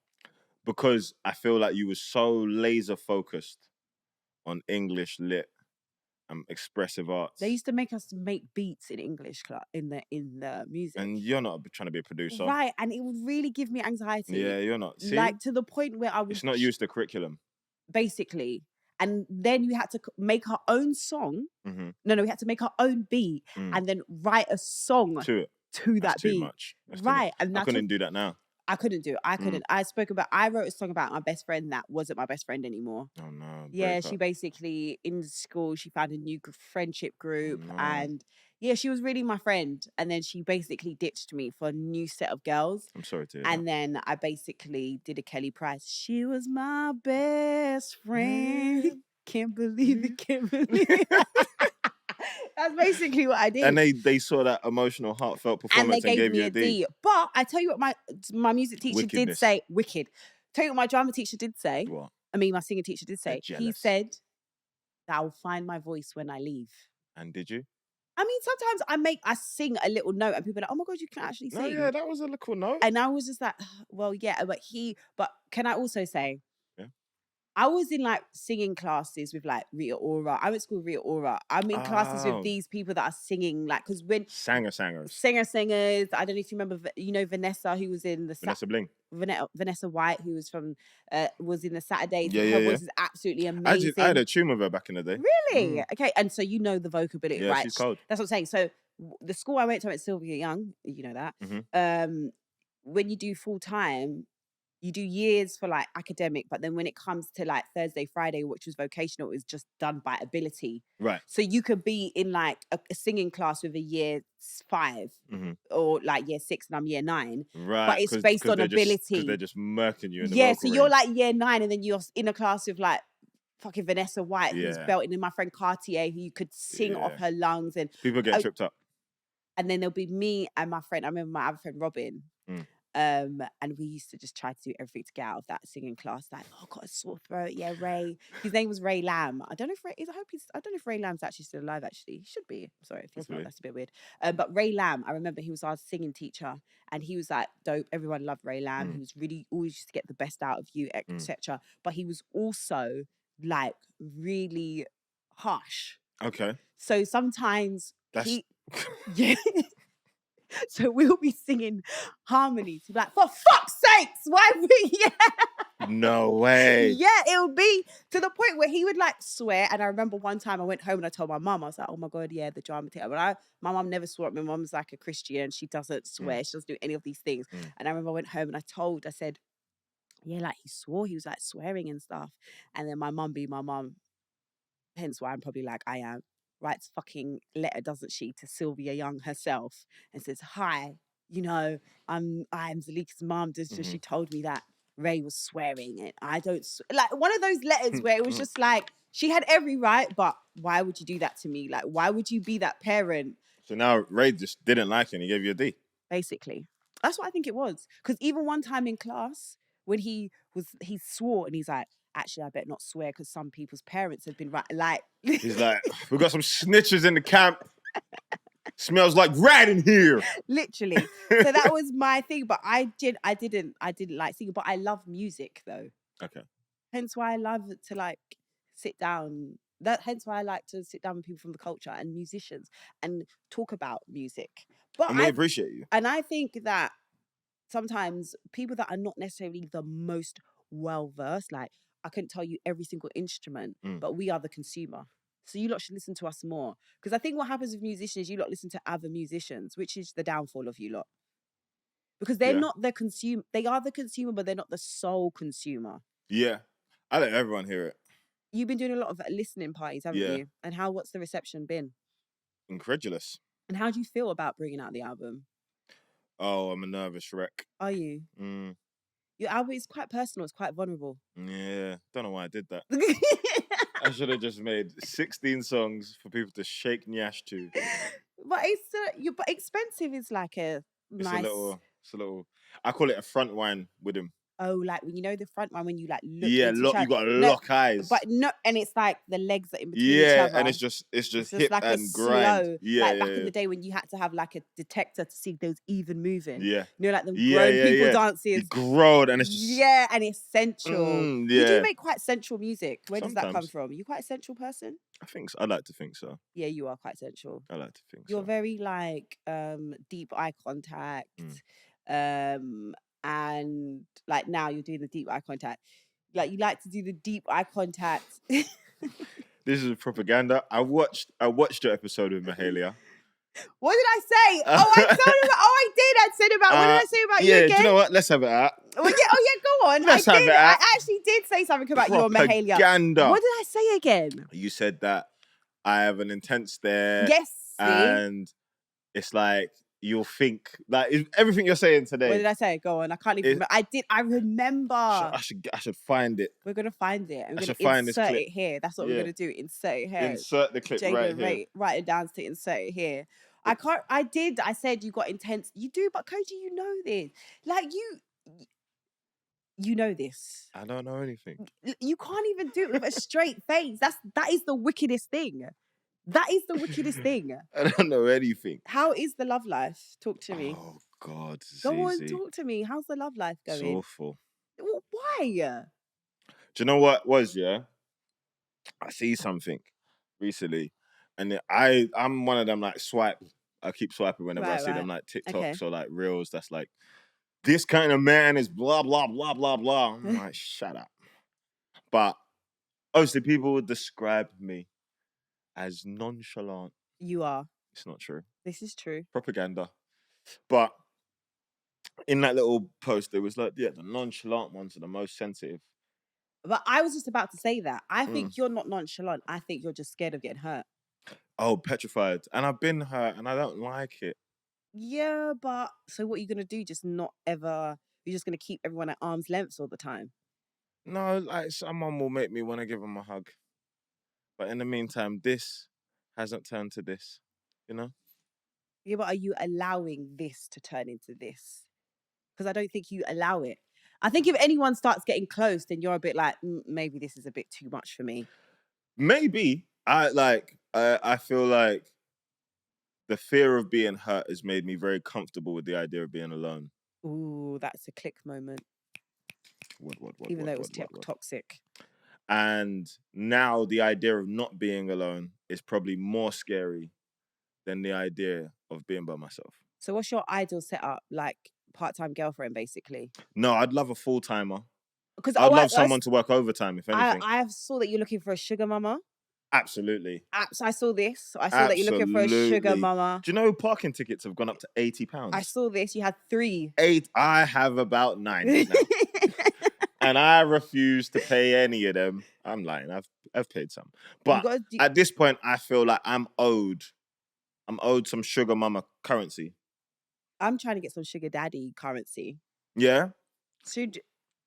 Because I feel like you were so laser focused on English lit and expressive arts. They used to make us make beats in English in the music. And you're not trying to be a producer. Right, and it would really give me anxiety. Yeah, you're not. See? Like, to the point where I would... It's not used to curriculum. Basically. And then we had to make our own song. Mm-hmm. No, we had to make our own beat and then write a song To it. to That's that too beat. much. That's Right. too much. And I couldn't do that now. I couldn't do it. I couldn't. I wrote a song about my best friend that wasn't my best friend anymore. Oh no. Yeah, she basically, in school, she found a new friendship group. Oh, no. And yeah, she was really my friend. And then she basically ditched me for a new set of girls. I'm sorry to hear And then I basically did a Kelly Price. She was my best friend. Can't believe it, can't believe it. That's basically what I did. And they saw that emotional, heartfelt performance and gave you a D. But I tell you what my music teacher did say. Wicked. Tell you what my drama teacher did say. What? I mean, my singing teacher did say. He said that I'll find my voice when I leave. And did you? I mean, sometimes I sing a little note and people are like, oh my God, you can actually sing. No, yeah, that was a little note. And I was just like, well, yeah, but can I also say, I was in like singing classes with like Rita Ora. I went to school with Rita Ora. I'm in classes with these people that are singing, like, because when singers. I don't know if you remember, Vanessa, who was in the Vanessa Bling. Vanessa White, who was from was in the Saturdays. Yeah, her voice is absolutely amazing. I had a tune with her back in the day. Really? Okay, and so you know the vocability, right? She's cold. That's what I'm saying. So the school I went to at Sylvia Young, you know that. When you do full time, you do years for like academic, but then when it comes to like Thursday, Friday, which was vocational, it was just done by ability. Right. So you could be in like a singing class with a year 5 or like year 6 and I'm year 9. Right. But it's based on ability. Because they're just murking you in the vocal vocal you're range. like year 9 and then you're in a class with like fucking Vanessa White, who's belting in my friend Cartier, who you could sing off her lungs. And people get tripped up. And then there'll be me and my friend. I remember my other friend Robin. And we used to just try to do everything to get out of that singing class. Like, oh, got a sore throat. Yeah, Ray. His name was Ray Lamb. I don't know if Ray Lamb's actually still alive. Actually, he should be. I'm sorry if he's not. That's a bit weird. But Ray Lamb, I remember he was our singing teacher, and he was like dope. Everyone loved Ray Lamb. He was really always used to get the best out of you, etc. But he was also like really harsh. Okay. So sometimes yeah. So we'll be singing harmonies. He'll be like, for fuck's sakes, why we? Yeah. No way. Yeah, it'll be to the point where he would like swear. And I remember one time I went home and I told my mum, I was like, oh my God, yeah, the drama teacher. But my mum never swore. My mum's like a Christian. She doesn't swear. She doesn't do any of these things. And I remember I went home and I said, yeah, like he swore. He was like swearing and stuff. And then my mum, hence why I'm probably like I am, writes fucking letter, doesn't she, to Sylvia Young herself and says, hi, I'm Zalika's mum. She told me that Ray was swearing and I don't like one of those letters where it was just like she had every right, but why would you do that to me? Like, why would you be that parent? So now Ray just didn't like it and he gave you a D. Basically. That's what I think it was. Because even one time in class when he swore and he's like, actually, I better not swear because some people's parents have been right. Like, he's like, we got some snitches in the camp. Smells like rat in here. Literally. So that was my thing. But I didn't like singing. But I love music though. Okay. Hence why I love to like sit down. Hence why I like to sit down with people from the culture and musicians and talk about music. But we appreciate you. And I think that sometimes people that are not necessarily the most well-versed, like I couldn't tell you every single instrument, but we are the consumer. So you lot should listen to us more. Because I think what happens with musicians, you lot listen to other musicians, which is the downfall of you lot. Because they're not the consumer. They are the consumer, but they're not the sole consumer. Yeah. I let everyone hear it. You've been doing a lot of listening parties, haven't you? And what's the reception been? Incredulous. And how do you feel about bringing out the album? Oh, I'm a nervous wreck. Are you? Your album is quite personal. It's quite vulnerable. Yeah. Don't know why I did that. I should have just made 16 songs for people to shake nyash to. But but expensive is like a nice. It's a little. I call it a front wine with him. Oh, like when the front one when you like look. Yeah, you got to lock eyes. But no, and it's like the legs are in between each other. Yeah, and it's just hip like and grind. Like back in the day when you had to have like a detector to see if there was even moving. Yeah. Like the grown people dances. You growed and it's just... Yeah, and it's sensual. You do make quite sensual music. Where does that come from? Are you quite a sensual person? I think so. I like to think so. Yeah, you are quite sensual. I like to think You're very like deep eye contact. And like now you're doing the deep eye contact. Like you like to do the deep eye contact. This is propaganda. I watched your episode with Mahalia. What did I say? I did. I said about. What did I say about you again? Do you know what? Let's have it out. Well, yeah, go on. Let's have it out. I actually did say something about you and Mahalia. Propaganda. What did I say again? You said that I have an intense stare. Yes. And it's like you'll think like everything you're saying today. What did I say? Go on. I can't even remember. I did. I remember. I should find it. We're gonna find it. I'm I should gonna find this insert clip. it here. That's what we're gonna do. Insert it here. Insert the clip right here. Write it down to insert it here. I can't. I did. I said you got intense. You do, but Kojey, you know this. Like you know this. I don't know anything. You can't even do it with a straight face. That is the wickedest thing. That is the wickedest thing. I don't know anything. How is the love life? Talk to me. Oh God, Go on, talk to me. How's the love life going? It's awful. Why? Do you know what was? Yeah, I see something recently, and I'm one of them like swipe. I keep swiping whenever I see them like TikToks or like reels. That's like, this kind of man is blah blah blah blah blah. I'm like, shut up. But obviously, people would describe me as nonchalant. You are. It's not true. This is true. Propaganda. But in that little post, it was like, yeah, the nonchalant ones are the most sensitive. But I was just about to say that. I think you're not nonchalant. I think you're just scared of getting hurt. Oh, petrified. And I've been hurt and I don't like it. Yeah, but so what are you going to do? Just not ever... You're just going to keep everyone at arm's length all the time? No, like someone will make me want to give them a hug. But in the meantime, this hasn't turned to this, you know? Yeah, but are you allowing this to turn into this? Because I don't think you allow it. I think if anyone starts getting close, then you're a bit like, maybe this is a bit too much for me. Maybe. I feel like the fear of being hurt has made me very comfortable with the idea of being alone. Ooh, that's a click moment. Even though it was toxic. And now the idea of not being alone is probably more scary than the idea of being by myself. So what's your ideal setup? Like part-time girlfriend, basically? No, I'd love a full-timer. I'd love someone to work overtime, if anything. I saw that you're looking for a sugar mama. Absolutely. I saw this. I saw that you're looking for a sugar mama. Do you know parking tickets have gone up to £80? I saw this. You had 3. 8. I have about 9 now. And I refuse to pay any of them. I'm lying. I've paid some. But at this point, I feel like I'm owed some sugar mama currency. I'm trying to get some sugar daddy currency. Yeah?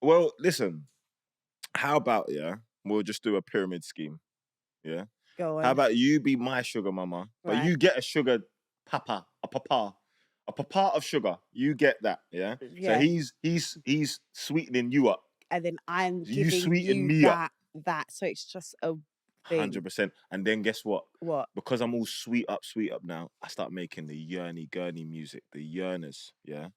Well, listen. How about, we'll just do a pyramid scheme. Yeah? Go on. How about you be my sugar mama, but you get a sugar papa of sugar. You get that, yeah? So he's sweetening you up. And then I'm giving you that. So it's just a thing. 100%. And then guess what? What? Because I'm all sweet up now, I start making the yearny-gurney music, the yearners, yeah?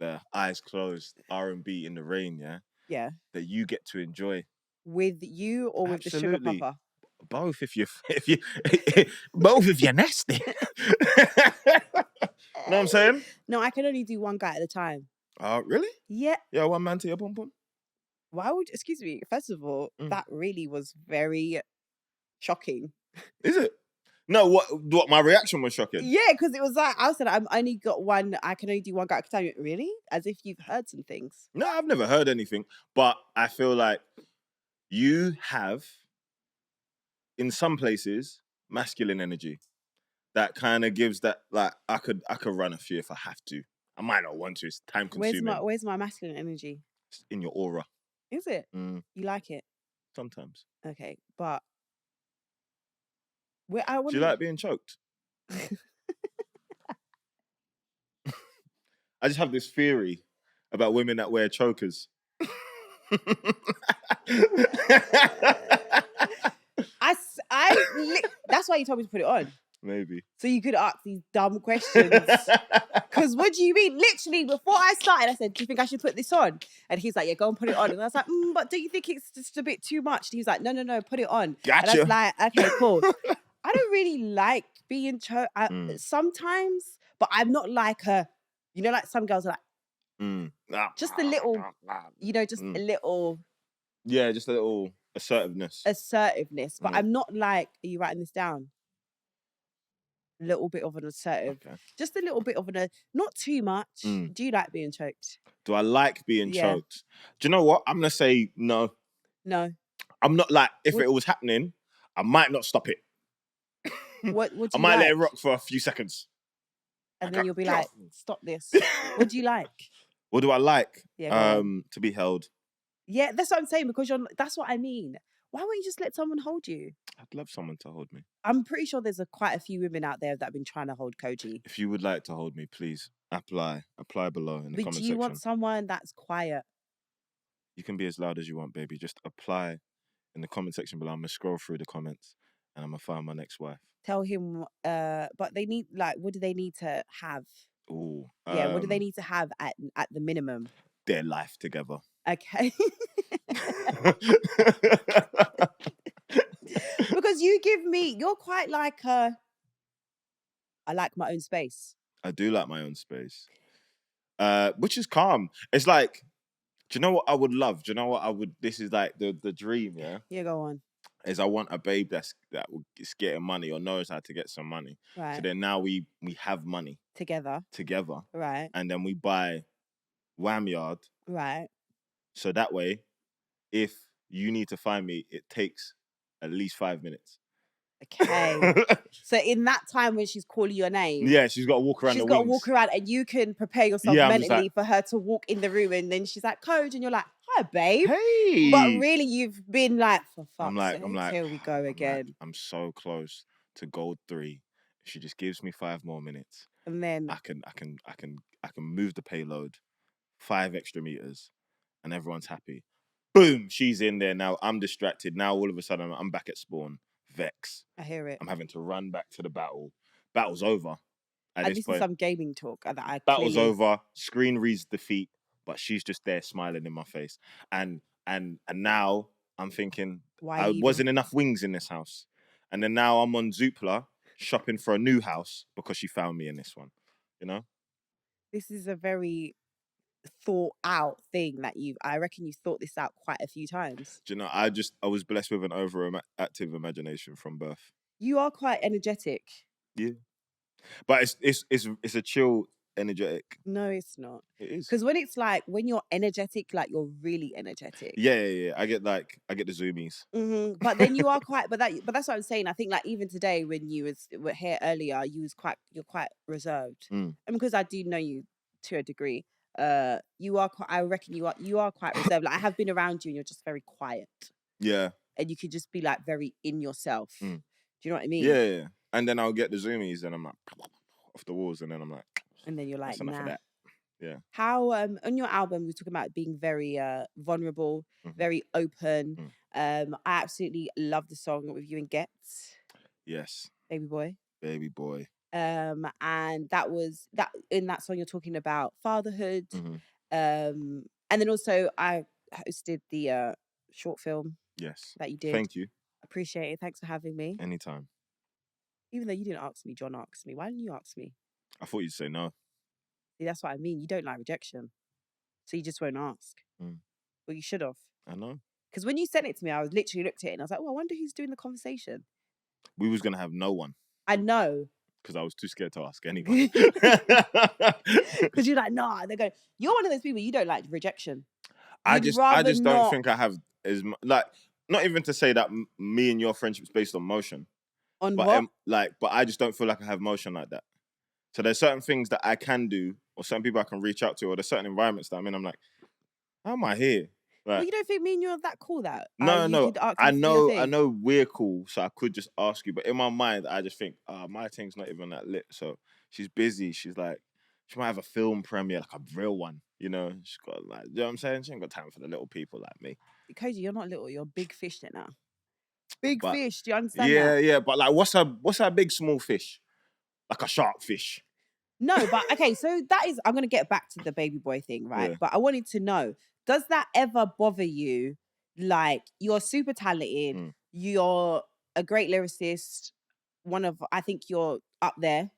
The eyes closed, R&B in the rain, yeah? Yeah. That you get to enjoy. With you or with the sugar papa? Both if you're nasty. Know what I'm saying? No, I can only do one guy at a time. Really? Yeah. Yeah, one man to your pom pom. Why would, excuse me, first of all, that really was very shocking. Is it? No, what my reaction was shocking. Yeah, because it was like, I said, I only got one, I can only do one guy at a time. Really? As if you've heard some things. No, I've never heard anything. But I feel like you have, in some places, masculine energy. That kind of gives that, like, I could run a few if I have to. I might not want to. It's time consuming. Where's my masculine energy? It's in your aura. Is it? You like it? Sometimes. Okay, but... Do you like being choked? I just have this theory about women that wear chokers. That's why you told me to put it on. Maybe. So you could ask these dumb questions. Because what do you mean? Literally, before I started, I said, do you think I should put this on? And he's like, yeah, go and put it on. And I was like, but do you think it's just a bit too much? And he was like, no, put it on. Gotcha. And I was like, okay, cool. I don't really like being choked sometimes, but I'm not like a, you know, like some girls are like, just a little, you know, just a little. Yeah, just a little. Assertiveness. But I'm not like, are you writing this down? A little bit of an assertive. Okay. Just a little bit of not too much. Do you like being choked? Do I like being choked? Do you know what? I'm going to say no. No. I'm not like, if it was happening, I might not stop it. What do you I might like? let it rock for a few seconds. And then you'll be like, stop this. What do you like? What do I like? Yeah, to be held. Yeah, that's what I'm saying, because that's what I mean. Why won't you just let someone hold you? I'd love someone to hold me. I'm pretty sure there's quite a few women out there that have been trying to hold Kojey. If you would like to hold me, please apply below in the comment section. But do you want someone that's quiet? You can be as loud as you want, baby. Just apply in the comment section below. I'm going to scroll through the comments and I'm going to find my next wife. Tell him, but they need, like, what do they need to have? Ooh. Yeah, what do they need to have at the minimum? Their life together. Okay. Because you're quite like I like my own space. I do like my own space. Which is calm. It's like, do you know what I would love? Do you know what I would, this is like the dream, yeah? Yeah, go on. Is I want a babe that is getting money or knows how to get some money. Right. So then now we have money. Together. Right. And then we buy Wham Yard. Right. So that way, if you need to find me, it takes at least 5 minutes. Okay. So in that time when she's calling your name, yeah, she's got to walk around. She's got to walk around, and you can prepare yourself mentally for her to walk in the room, and then she's like, "Koj," and you're like, "Hi, babe." Hey. But really, you've been like, "For fuck's sake, I'm like, here we go again." I'm so close to gold 3. If she just gives me 5 more minutes, and then I can move the payload 5 extra meters, and everyone's happy. Boom, she's in there now. I'm distracted. Now all of a sudden I'm back at spawn. Vex. I hear it. I'm having to run back to the battle. Battle's over. And this is some gaming talk that I Battle's over. Screen reads defeat, but she's just there smiling in my face. And now I'm thinking, I wasn't enough wings in this house. And then now I'm on Zoopla shopping for a new house because she found me in this one. You know? This is a very thought out thing that I reckon you thought this out quite a few times. Do you know, I was blessed with an overactive imagination from birth. You are quite energetic. Yeah. But it's a chill energetic. No, it's not. It is. Because when you're energetic, like you're really energetic. Yeah. I get the zoomies. Mm-hmm. But then you are quite, but that's what I'm saying. I think like even today when you were here earlier, you're quite reserved. And because I do know you to a degree, you are quite, I reckon you are quite reserved. Like I have been around you and you're just very quiet. Yeah. And you could just be like very in yourself. Do you know what I mean? Yeah. And then I'll get the zoomies and I'm like off the walls, and then I'm like, and then you're like, enough nah. of that. Yeah. How on your album we're talking about being very vulnerable, very open. I absolutely love the song with you and Gets. Yes. Baby Boy. And that in that song you're talking about fatherhood. And then also I hosted the short film. Yes. That you did. Thank you. Appreciate it. Thanks for having me. Anytime. Even though you didn't ask me, John asked me. Why didn't you ask me? I thought you'd say no. See, that's what I mean. You don't like rejection. So you just won't ask. Well, you should have. I know. Because when you sent it to me, I was literally looked at it and I was like, I wonder who's doing the conversation. We was going to have no one. I know. Because I was too scared to ask anyone. Because you're like, nah. They're going, you're one of those people, you don't like rejection. I just don't think I have as much, like, not even to say that me and your friendship's based on motion. On what? But I just don't feel like I have motion like that. So there's certain things that I can do, or certain people I can reach out to, or there's certain environments that I'm in. I'm like, how am I here? Like, well, you don't think me and you are that cool that? No. I know we're cool, so I could just ask you. But in my mind, I just think, my thing's not even that lit. So she's busy. She's like, she might have a film premiere, like a real one. You know, she's got like, you know what I'm saying? She ain't got time for the little people like me. Kojey, you're not little. You're a big fish now. Big fish. Do you understand that? Yeah. But like, what's a big small fish? Like a shark fish. No, but okay. So that is. I'm gonna get back to the baby boy thing, right? Yeah. But I wanted to know: does that ever bother you? Like, you're super talented. You're a great lyricist. I think you're up there.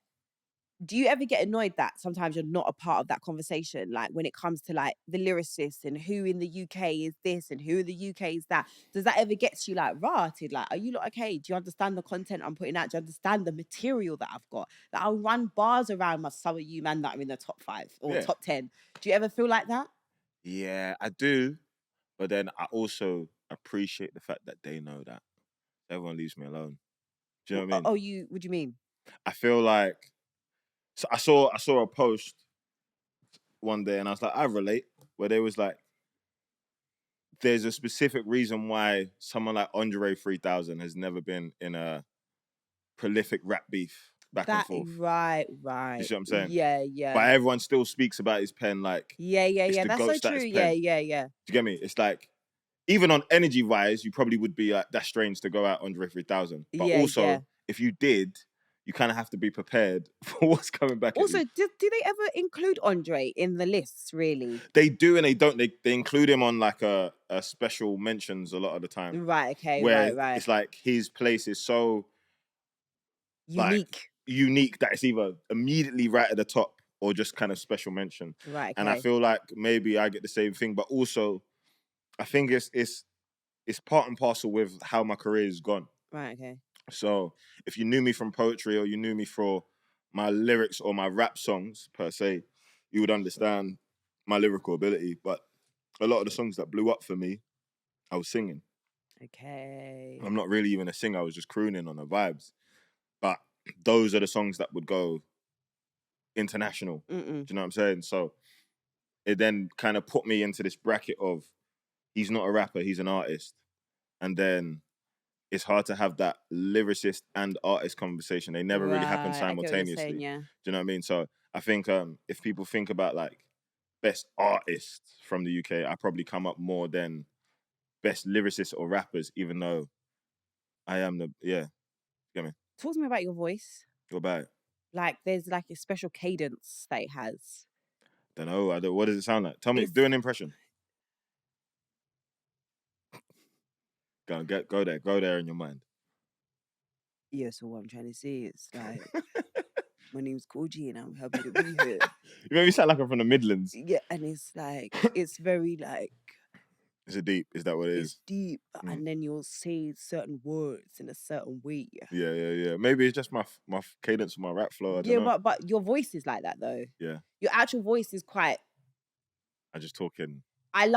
do you ever get annoyed that sometimes you're not a part of that conversation? Like when it comes to like the lyricists and who in the UK is this and who in the UK is that? Does that ever get you like rotted? Like, are you like, okay, do you understand the content I'm putting out? Do you understand the material that I've got? That I'll run bars around some of you man that are in the top 5 or top 10. Do you ever feel like that? Yeah, I do. But then I also appreciate the fact that they know that. Everyone leaves me alone. Do you know what I mean? Oh, what do you mean? I feel like, so I saw a post one day and I was like, I relate, where they was like, there's a specific reason why someone like Andre 3000 has never been in a prolific rap beef back and forth. Right. You see what I'm saying? Yeah. But everyone still speaks about his pen like it's the That's GOAT so status true. pen. Yeah. Do you get me? It's like, even on energy wise, you probably would be like, that's strange to go out Andre 3000. But also, if you did, you kind of have to be prepared for what's coming back. Also, do they ever include Andre in the lists, really? They do and they don't. They include him on like a special mentions a lot of the time. Right, okay, where right. It's like his place is so unique. Unique that it's either immediately right at the top or just kind of special mention. Right, okay. And I feel like maybe I get the same thing, but also I think it's part and parcel with how my career has gone. Right, okay. So if you knew me from poetry or you knew me for my lyrics or my rap songs per se, you would understand my lyrical ability. But a lot of the songs that blew up for me, I was singing. Okay. I'm not really even a singer. I was just crooning on the vibes. But those are the songs that would go international. Do you know what I'm saying? So it then kind of put me into this bracket of he's not a rapper, he's an artist. And then it's hard to have that lyricist and artist conversation. They never really happen simultaneously. Saying, yeah. Do you know what I mean? So I think if people think about like best artists from the UK, I probably come up more than best lyricists or rappers, even though I am you get me? Talk to me about your voice. What about it? Like there's like a special cadence that it has. Don't know. What does it sound like? Tell me, do an impression. Go there in your mind. Yeah, so what I'm trying to say is like, my name's Kojey and I'm happy to be here. You made me sound like I'm from the Midlands. Yeah, and it's like, it's very like... Is it deep? Is that what it is? It's deep, and then you'll say certain words in a certain way. Yeah. Maybe it's just my cadence of my rap flow. I don't know. But your voice is like that though. Yeah. Your actual voice is quite... I just talking... I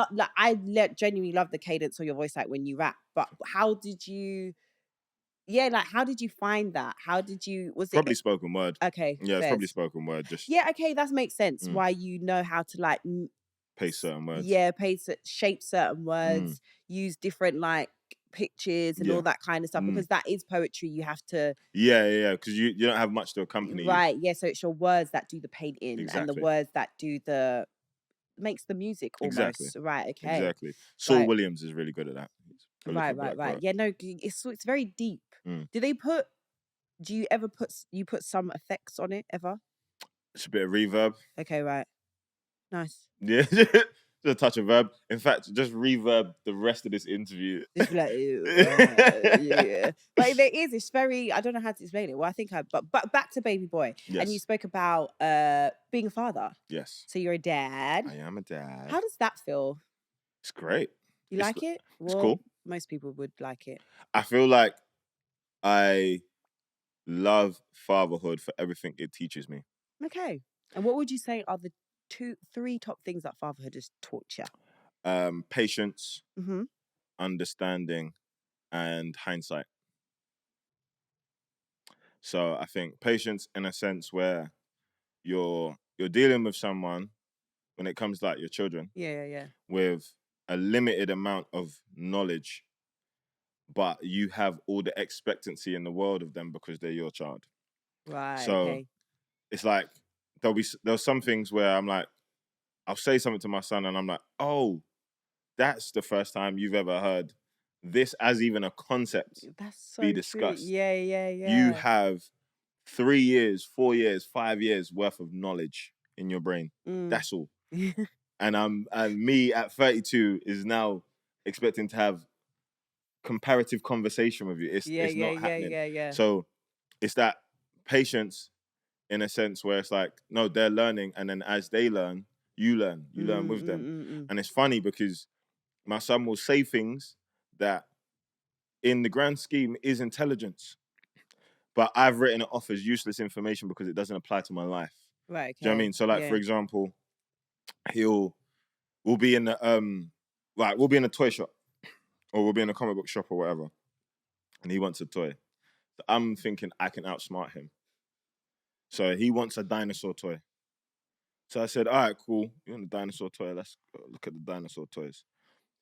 genuinely love the cadence of your voice, like when you rap. But how did you? Yeah, like how did you find that? How did you? Was probably spoken word? Okay. Yeah, it's probably spoken word. Just okay, that makes sense. Why you know how to like pace certain words. Yeah, shape certain words, use different like pitches and all that kind of stuff because that is poetry. You have to. Yeah, because you don't have much to accompany. Right. Yeah. So it's your words that do the painting and the words that do the. Makes the music almost. Exactly. Right, okay. Exactly. Saul Williams is really good at that. Right. Yeah, no, it's very deep. Do you ever put some effects on it ever? It's a bit of reverb. Okay, right. Nice. Yeah, just a touch of verb. In fact, just reverb the rest of this interview. Just like, yeah. But it's very, I don't know how to explain it. Well, I think but back to Baby Boy. Yes. And you spoke about being a father. Yes. So you're a dad. I am a dad. How does that feel? It's great. You like it? It's cool. Most people would like it. I feel like I love fatherhood for everything it teaches me. Okay. And what would you say are the 3 top things that fatherhood has taught you? Patience, understanding, and hindsight. So I think patience in a sense where you're dealing with someone when it comes to like your children. Yeah. With a limited amount of knowledge, but you have all the expectancy in the world of them because they're your child. Right. So it's like there's some things where I'm like, I'll say something to my son and I'm like, oh, that's the first time you've ever heard this as even a concept be discussed. True. Yeah. You have 3 years, 4 years, 5 years worth of knowledge in your brain. That's all. And me at 32 is now expecting to have comparative conversation with you. It's not happening. Yeah. So it's that patience in a sense where it's like, no, they're learning, and then as they learn, you learn with them. And it's funny because my son will say things that in the grand scheme is intelligence, but I've written it off as useless information because it doesn't apply to my life. Right. Okay. Do you know what I mean? So like, for example, we'll be in the we'll be in a toy shop, or we'll be in a comic book shop or whatever, and he wants a toy. So I'm thinking I can outsmart him. So he wants a dinosaur toy. So I said, all right, cool. You want a dinosaur toy? Let's go look at the dinosaur toys.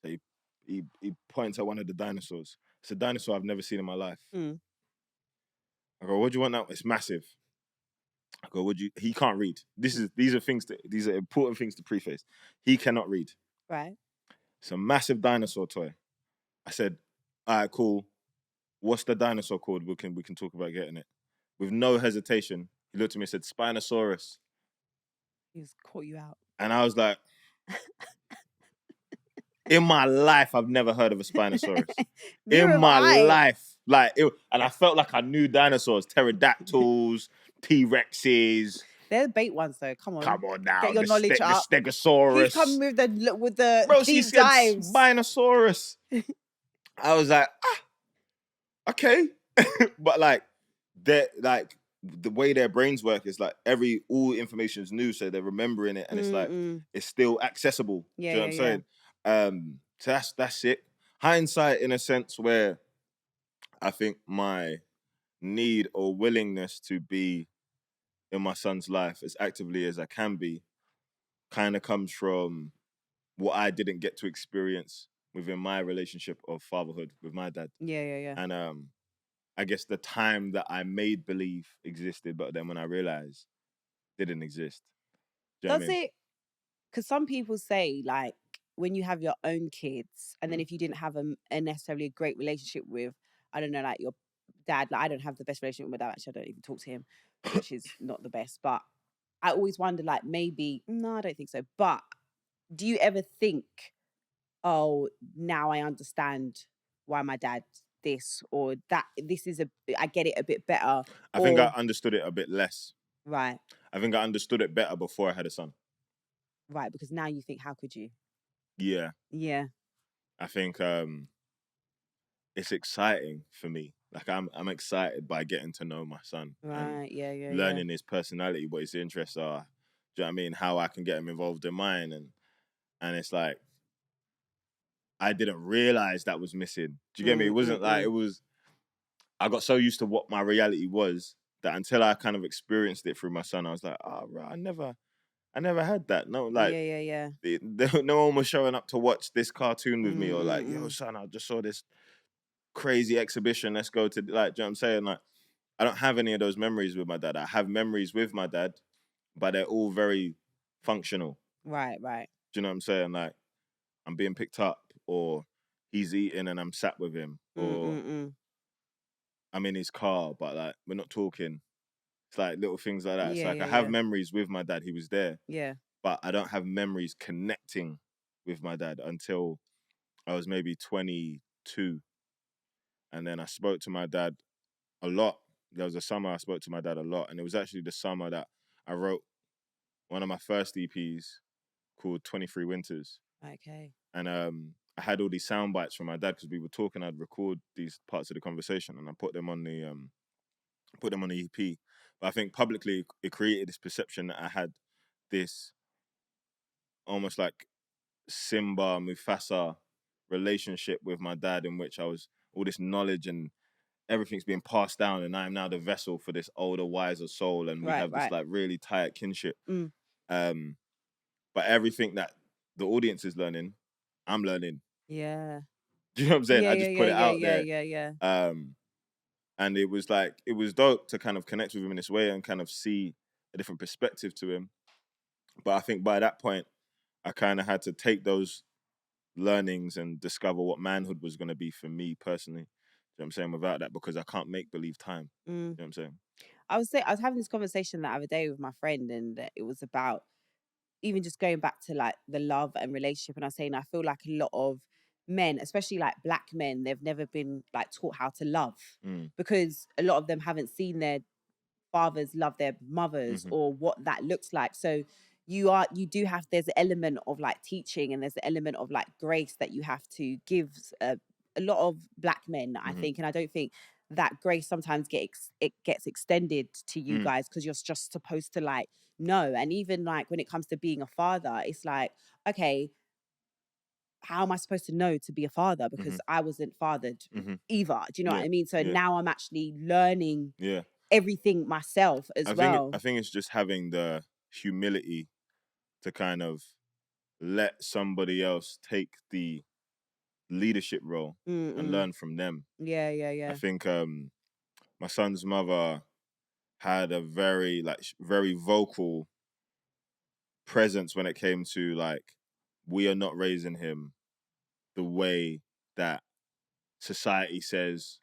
So he points at one of the dinosaurs. It's a dinosaur I've never seen in my life. Mm. I go, what do you want now? It's massive. I go, he can't read. These are important things to preface. He cannot read. Right. It's a massive dinosaur toy. I said, all right, cool. What's the dinosaur called? We can talk about getting it. With no hesitation, he looked at me and said, Spinosaurus. He's caught you out. And I was like, in my life, I've never heard of a Spinosaurus. In my life. And I felt like I knew dinosaurs, pterodactyls, T-Rexes. They're bait ones though. Come on now. Get your knowledge up. The Stegosaurus. He's coming with the Bro, deep she said dives. Spinosaurus. I was like, okay. But like, the way their brains work is like all information is new, so they're remembering it, and it's like it's still accessible. Yeah, do you know what I'm saying? So that's it. Hindsight, in a sense, where I think my need or willingness to be in my son's life as actively as I can be kind of comes from what I didn't get to experience within my relationship of fatherhood with my dad. Yeah. And I guess the time that I made believe existed, but then when I realized didn't exist. Does it? Because some people say, like, when you have your own kids, and then if you didn't have a necessarily great relationship with, I don't know, like your dad, like I don't have the best relationship with my dad. Actually, I don't even talk to him, which is not the best. But I always wonder, like, maybe, no, I don't think so. But do you ever think, oh, now I understand why my dad this or that? I get it a bit better. I think I understood it a bit less. Right. I think I understood it better before I had a son. Right, because now you think, how could you? Yeah. Yeah. I think it's exciting for me. Like I'm excited by getting to know my son. Right, yeah. Learning his personality, what his interests are. Do you know what I mean? How I can get him involved in mine. And it's like, I didn't realize that was missing. Do you get me? It wasn't like, I got so used to what my reality was that until I kind of experienced it through my son, I was like, right, I never had that. No, like, yeah. No one was showing up to watch this cartoon with me, or like, yo, son, I just saw this crazy exhibition. Let's go to, like, do you know what I'm saying? Like, I don't have any of those memories with my dad. I have memories with my dad, but they're all very functional. Right. Do you know what I'm saying? Like, I'm being picked up, or he's eating and I'm sat with him, or I'm in his car, but like, we're not talking. It's like little things like that. It's like, I have memories with my dad. He was there. Yeah. But I don't have memories connecting with my dad until I was maybe 22. And then I spoke to my dad a lot. There was a summer I spoke to my dad a lot. And it was actually the summer that I wrote one of my first EPs called 23 Winters. Okay. And I had all these sound bites from my dad because we were talking. I'd record these parts of the conversation and I put them on the EP. But I think publicly it created this perception that I had this almost like Simba, Mufasa relationship with my dad, in which I was all this knowledge and everything's being passed down, and I'm now the vessel for this older, wiser soul, and we have this like really tight kinship. But everything that the audience is learning, I'm learning. Yeah. Do you know what I'm saying? I just put it out there. Yeah. And it was like, it was dope to kind of connect with him in this way and kind of see a different perspective to him. But I think by that point, I kind of had to take those learnings and discover what manhood was going to be for me personally. You know what I'm saying? Without that, because I can't make believe time. You know what I'm saying? I was having this conversation the other day with my friend, and it was about even just going back to like the love and relationship. And I was saying, I feel like a lot of men, especially like black men, they've never been like taught how to love because a lot of them haven't seen their fathers love their mothers Mhm. or what that looks like. So there's an element of like teaching, and there's an element of like grace that you have to give a lot of black men, I Mhm. think. And I don't think that grace sometimes it gets extended to you guys, because you're just supposed to like know. And even like when it comes to being a father, it's like, okay, how am I supposed to know to be a father? Because Mhm. I wasn't fathered Mhm. either. Do you know what Yeah. I mean? So Yeah. now I'm actually learning Yeah. everything myself as well. I think it's just having the humility to kind of let somebody else take the leadership role and Mm-mm. learn from them. Yeah, I yeah. think my son's mother had a very very vocal presence when it came to like, we are not raising him the way that society says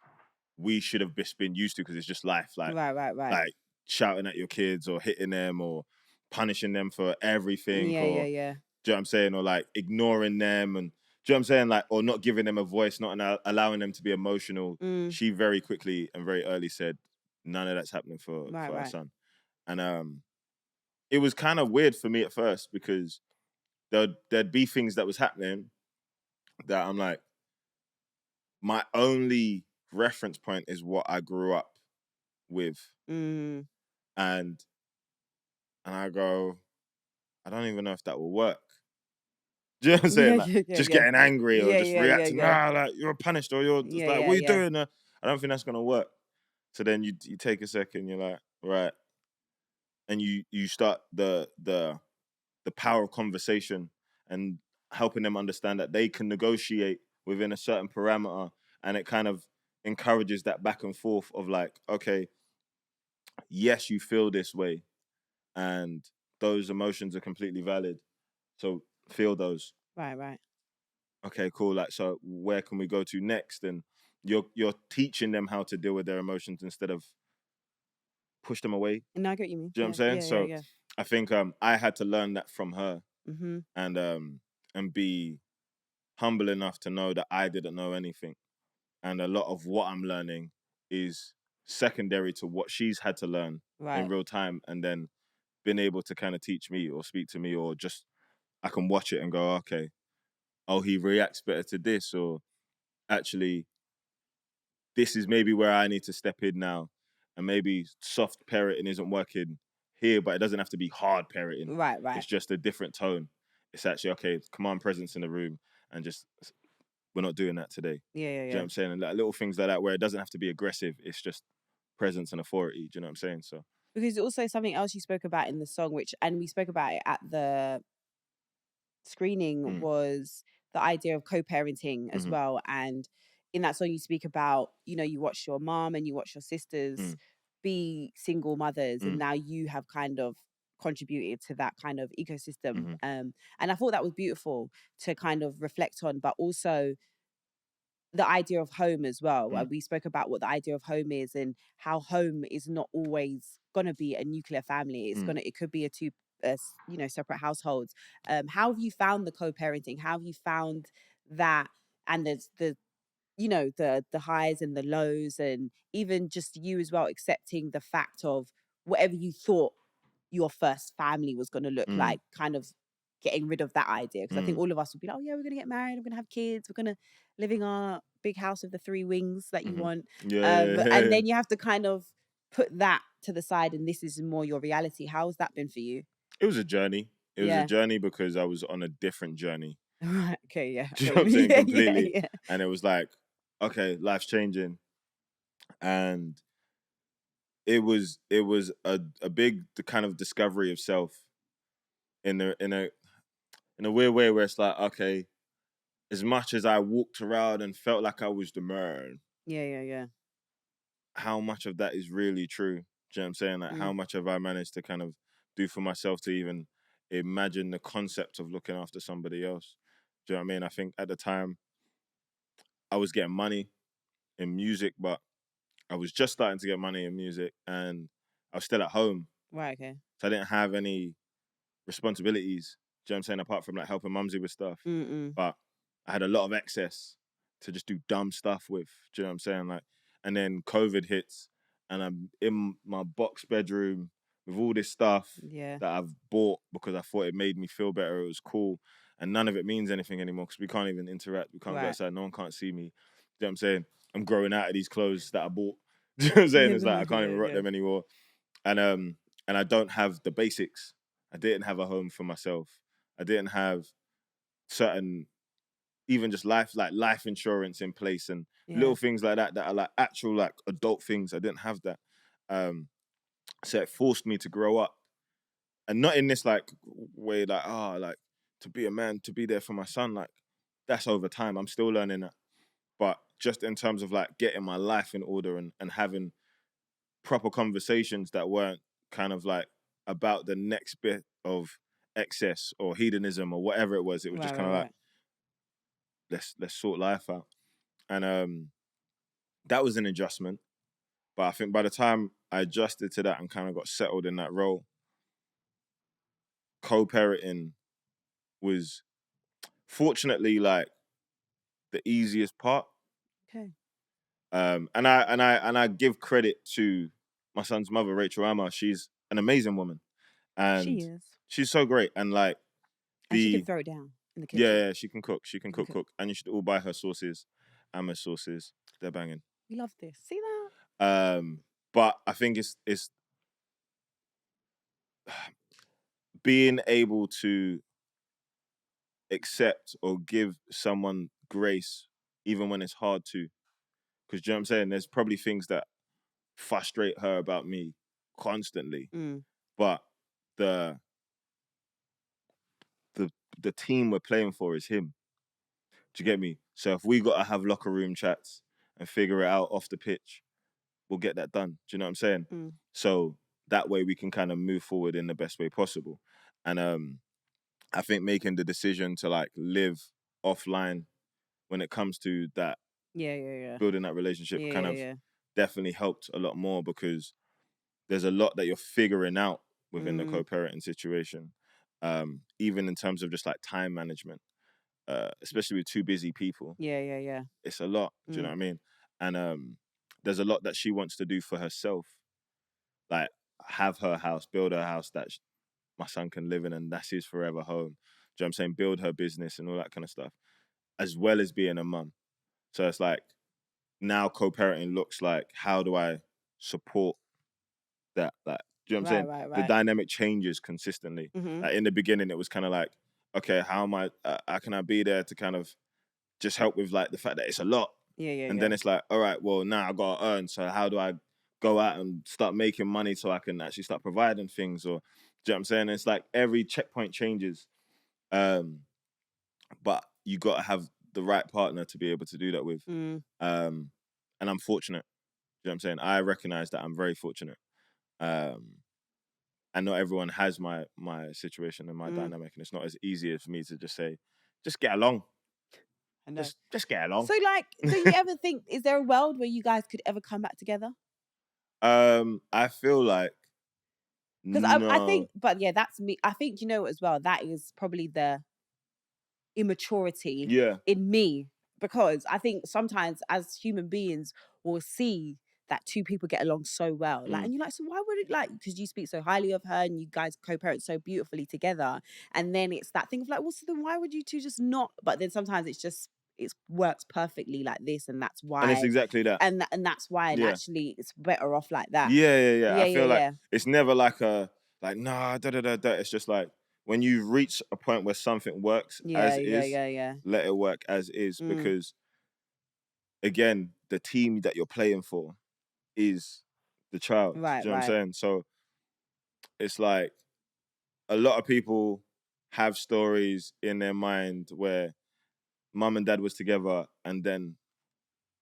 we should have just been used to, because it's just life. Right. Like shouting at your kids or hitting them or punishing them for everything, or Yeah. do you know what I'm saying? Or like ignoring them, and do you know what I'm saying? Like, or not giving them a voice, not allowing them to be emotional. She very quickly and very early said, none of that's happening for our son. And it was kind of weird for me at first, because there'd be things that was happening that I'm like, my only reference point is what I grew up with. And I go, I don't even know if that will work. Do you know what I'm saying? Like, just getting angry or just reacting, like, you're punished, or you're just like, what are you doing? I don't think that's gonna work. So then you take a second, you're like, right, and you start the power of conversation and helping them understand that they can negotiate within a certain parameter, and it kind of encourages that back and forth of like, okay, yes, you feel this way, and those emotions are completely valid, so feel those. Right. Okay, cool. Like, so where can we go to next? And you're teaching them how to deal with their emotions instead of push them away. No, I get what you mean. Do you know what I'm saying? So Yeah. I think I had to learn that from her, Mm-hmm. and be humble enough to know that I didn't know anything, and a lot of what I'm learning is secondary to what she's had to learn in Right. real time, and then been able to kind of teach me or speak to me, or just I can watch it and go, okay, oh, he reacts better to this, or actually this is maybe where I need to step in now, and maybe soft parenting isn't working here, but it doesn't have to be hard parenting. Right. It's just a different tone. It's actually, okay, command presence in the room, and just, we're not doing that today. Do you know what I'm saying? And like little things like that, where it doesn't have to be aggressive. It's just presence and authority. Do you know what I'm saying? So, Because also something else you spoke about in the song, and we spoke about it at the screening, was the idea of co-parenting as well. And in that song you speak about, you watch your mom and you watch your sisters be single mothers, and now you have kind of contributed to that kind of ecosystem. And I thought that was beautiful to kind of reflect on, but also the idea of home as well. We spoke about what the idea of home is, and how home is not always gonna be a nuclear family. It could be a two separate households. How have you found the co-parenting? How have you found that? And there's the highs and the lows, and even just you as well accepting the fact of whatever you thought your first family was going to look like, kind of getting rid of that idea. Because I think all of us would be like, oh yeah, we're going to get married, we're going to have kids, we're going to live in our big house with the 3 wings that you want. And then you have to kind of put that to the side, and this is more your reality. How has that been for you? It was a journey. It was a Yeah. journey because I was on a different journey. Right. Okay. Yeah. Do you know what I'm saying? Yeah, Completely. yeah. And it was like, okay, life's changing. And it was a big kind of discovery of self in a weird way, where it's like, okay, as much as I walked around and felt like I was the man, Yeah. how much of that is really true? Do you know what I'm saying? Like, how much have I managed to kind of do for myself to even imagine the concept of looking after somebody else? Do you know what I mean? I think at the time I was getting money in music, but I was just starting to get money in music, and I was still at home. Right. Okay. So I didn't have any responsibilities, do you know what I'm saying, apart from like helping mumsy with stuff. But I had a lot of excess to just do dumb stuff with, do you know what I'm saying? Like, and then COVID hits, and I'm in my box bedroom with all this stuff that I've bought because I thought it made me feel better. It was cool. And none of it means anything anymore because we can't even interact. We can't go outside. No one can't see me. You know what I'm saying? I'm growing out of these clothes that I bought. Do you know what I'm saying? It's like I can't even rock them anymore. And I don't have the basics. I didn't have a home for myself. I didn't have certain, even just life insurance in place and little things like that are like actual like adult things. I didn't have that. So it forced me to grow up, and not in this like way like like to be a man, to be there for my son. Like that's over time. I'm still learning that. But just in terms of like getting my life in order and having proper conversations that weren't kind of like about the next bit of excess or hedonism or whatever it was. It was just kind of like, let's sort life out. And that was an adjustment. But I think by the time I adjusted to that and kind of got settled in that role, co-parenting was fortunately like the easiest part. Okay. And I give credit to my son's mother, Rachel Amma. She's an amazing woman. And she is. She's so great. And like and she can throw it down in the kitchen. Yeah, she can cook. She can cook. And you should all buy her sauces, Amma sauces. They're banging. We love this. See that? But I think it's being able to accept or give someone grace even when it's hard to. Because do you know what I'm saying? There's probably things that frustrate her about me constantly. But the team we're playing for is him. Do you get me? So if we got to have locker room chats and figure it out off the pitch, we'll get that done. Do you know what I'm saying? So that way we can kind of move forward in the best way possible. And I think making the decision to like live offline when it comes to that, building that relationship definitely helped a lot more, because there's a lot that you're figuring out within the co-parenting situation, even in terms of just like time management, especially with two busy people. It's a lot. Do you know what I mean? And there's a lot that she wants to do for herself, like have her house, build her house that my son can live in, and that's his forever home. Do you know what I'm saying? Build her business and all that kind of stuff, as well as being a mum. So it's like now co-parenting looks like, how do I support that? Like, do you know what I'm saying? The dynamic changes consistently. Like in the beginning, it was kind of like, okay, how can I be there to kind of just help with like the fact that it's a lot. And then it's like, all right, well, now I gotta earn. So how do I go out and start making money so I can actually start providing things? Or, do you know what I'm saying? It's like every checkpoint changes. But you gotta have the right partner to be able to do that with. And I'm fortunate. Do you know what I'm saying? I recognize that I'm very fortunate. And not everyone has my situation and my dynamic, and it's not as easy as for me to just say, just get along. I know. Just get along. So like, do you ever think, is there a world where you guys could ever come back together? I feel like, because I think, but yeah, that's me. I think, you know, as well, that is probably the immaturity in me, because I think sometimes as human beings we'll see that two people get along so well, like, and you're like, so why would it, like, because you speak so highly of her and you guys co-parent so beautifully together, and then it's that thing of like, well, so then why would you two just not? But then sometimes it's just, it works perfectly like this, and that's why. And it's exactly that. And that's why, and actually it's better off like that. Yeah. I feel like it's never like nah, It's just like, when you reach a point where something works as is, let it work as is, because again, the team that you're playing for is the child. Right, do you know what I'm saying? So it's like, a lot of people have stories in their mind where mum and dad was together and then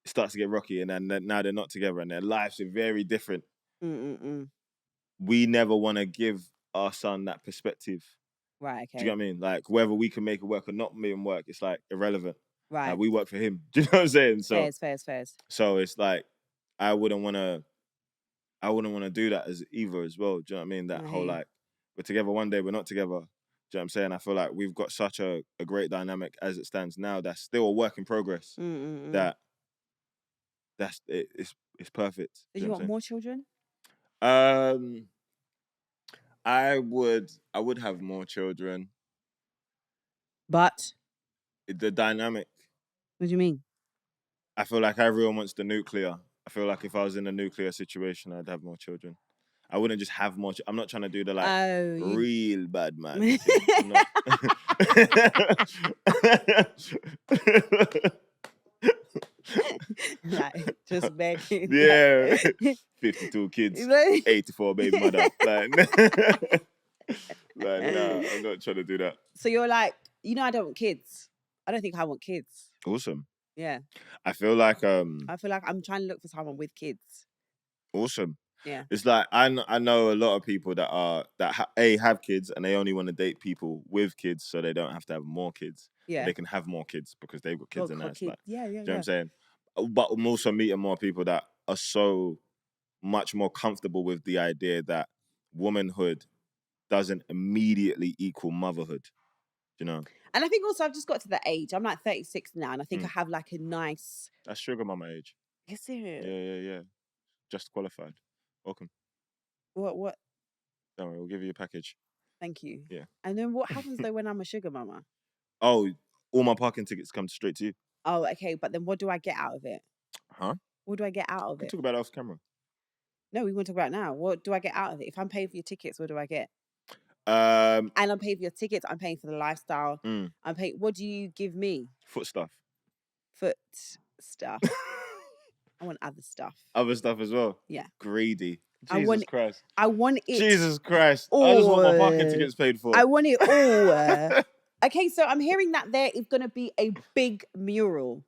it starts to get rocky, and then now they're not together and their lives are very different. We never want to give our son that perspective. Right, okay. Do you get what I mean? Like, whether we can make it work or not make it work, it's like irrelevant. Right. Like, we work for him. Do you know what I'm saying? So Fairs. So it's like, I wouldn't want to do that as either as well. Do you know what I mean? That whole like, we're together one day, we're not together. Do you know what I'm saying? I feel like we've got such a great dynamic as it stands now. That's still a work in progress. That's it's perfect. Do you want more children? I would have more children. But The dynamic. what do you mean? I feel like everyone wants the nuclear. I feel like if I was in a nuclear situation, I'd have more children. I wouldn't just have more. I'm not trying to do the real bad man thing. I'm not. Like just begging. Yeah. 52 kids, 84 baby mother. Like, nah, I'm not trying to do that. So you're like, I don't want kids. I don't think I want kids. Awesome. Yeah. I feel like I'm trying to look for someone with kids. Awesome. Yeah. It's like I know a lot of people that have kids and they only want to date people with kids so they don't have to have more kids. Yeah. They can have more kids because they've got kids and that's like, yeah. do you know what I'm saying? But I'm also meeting more people that are so much more comfortable with the idea that womanhood doesn't immediately equal motherhood. You know? And I think also I've just got to the age. I'm like 36 now, and I think I have like a nice. That's sugar mama age. Is it? Yeah. Just qualified. Welcome. What? Don't worry, we'll give you a package. Thank you. Yeah. And then what happens though when I'm a sugar mama? Oh, all my parking tickets come straight to you. Oh, okay. But then what do I get out of it? Huh? What do I get out of We it? talk about it off camera. No, we want to talk about it now. What do I get out of it? If I'm paying for your tickets, what do I get? And I'm paying for your tickets. I'm paying for the lifestyle. I'm paying. What do you give me? Foot stuff. Foot stuff. I want other stuff. Other stuff as well. Yeah. Greedy. Jesus Christ. I want it. Jesus Christ. I just want my parking tickets paid for. I want it all. Okay, so I'm hearing that there is going to be a big mural.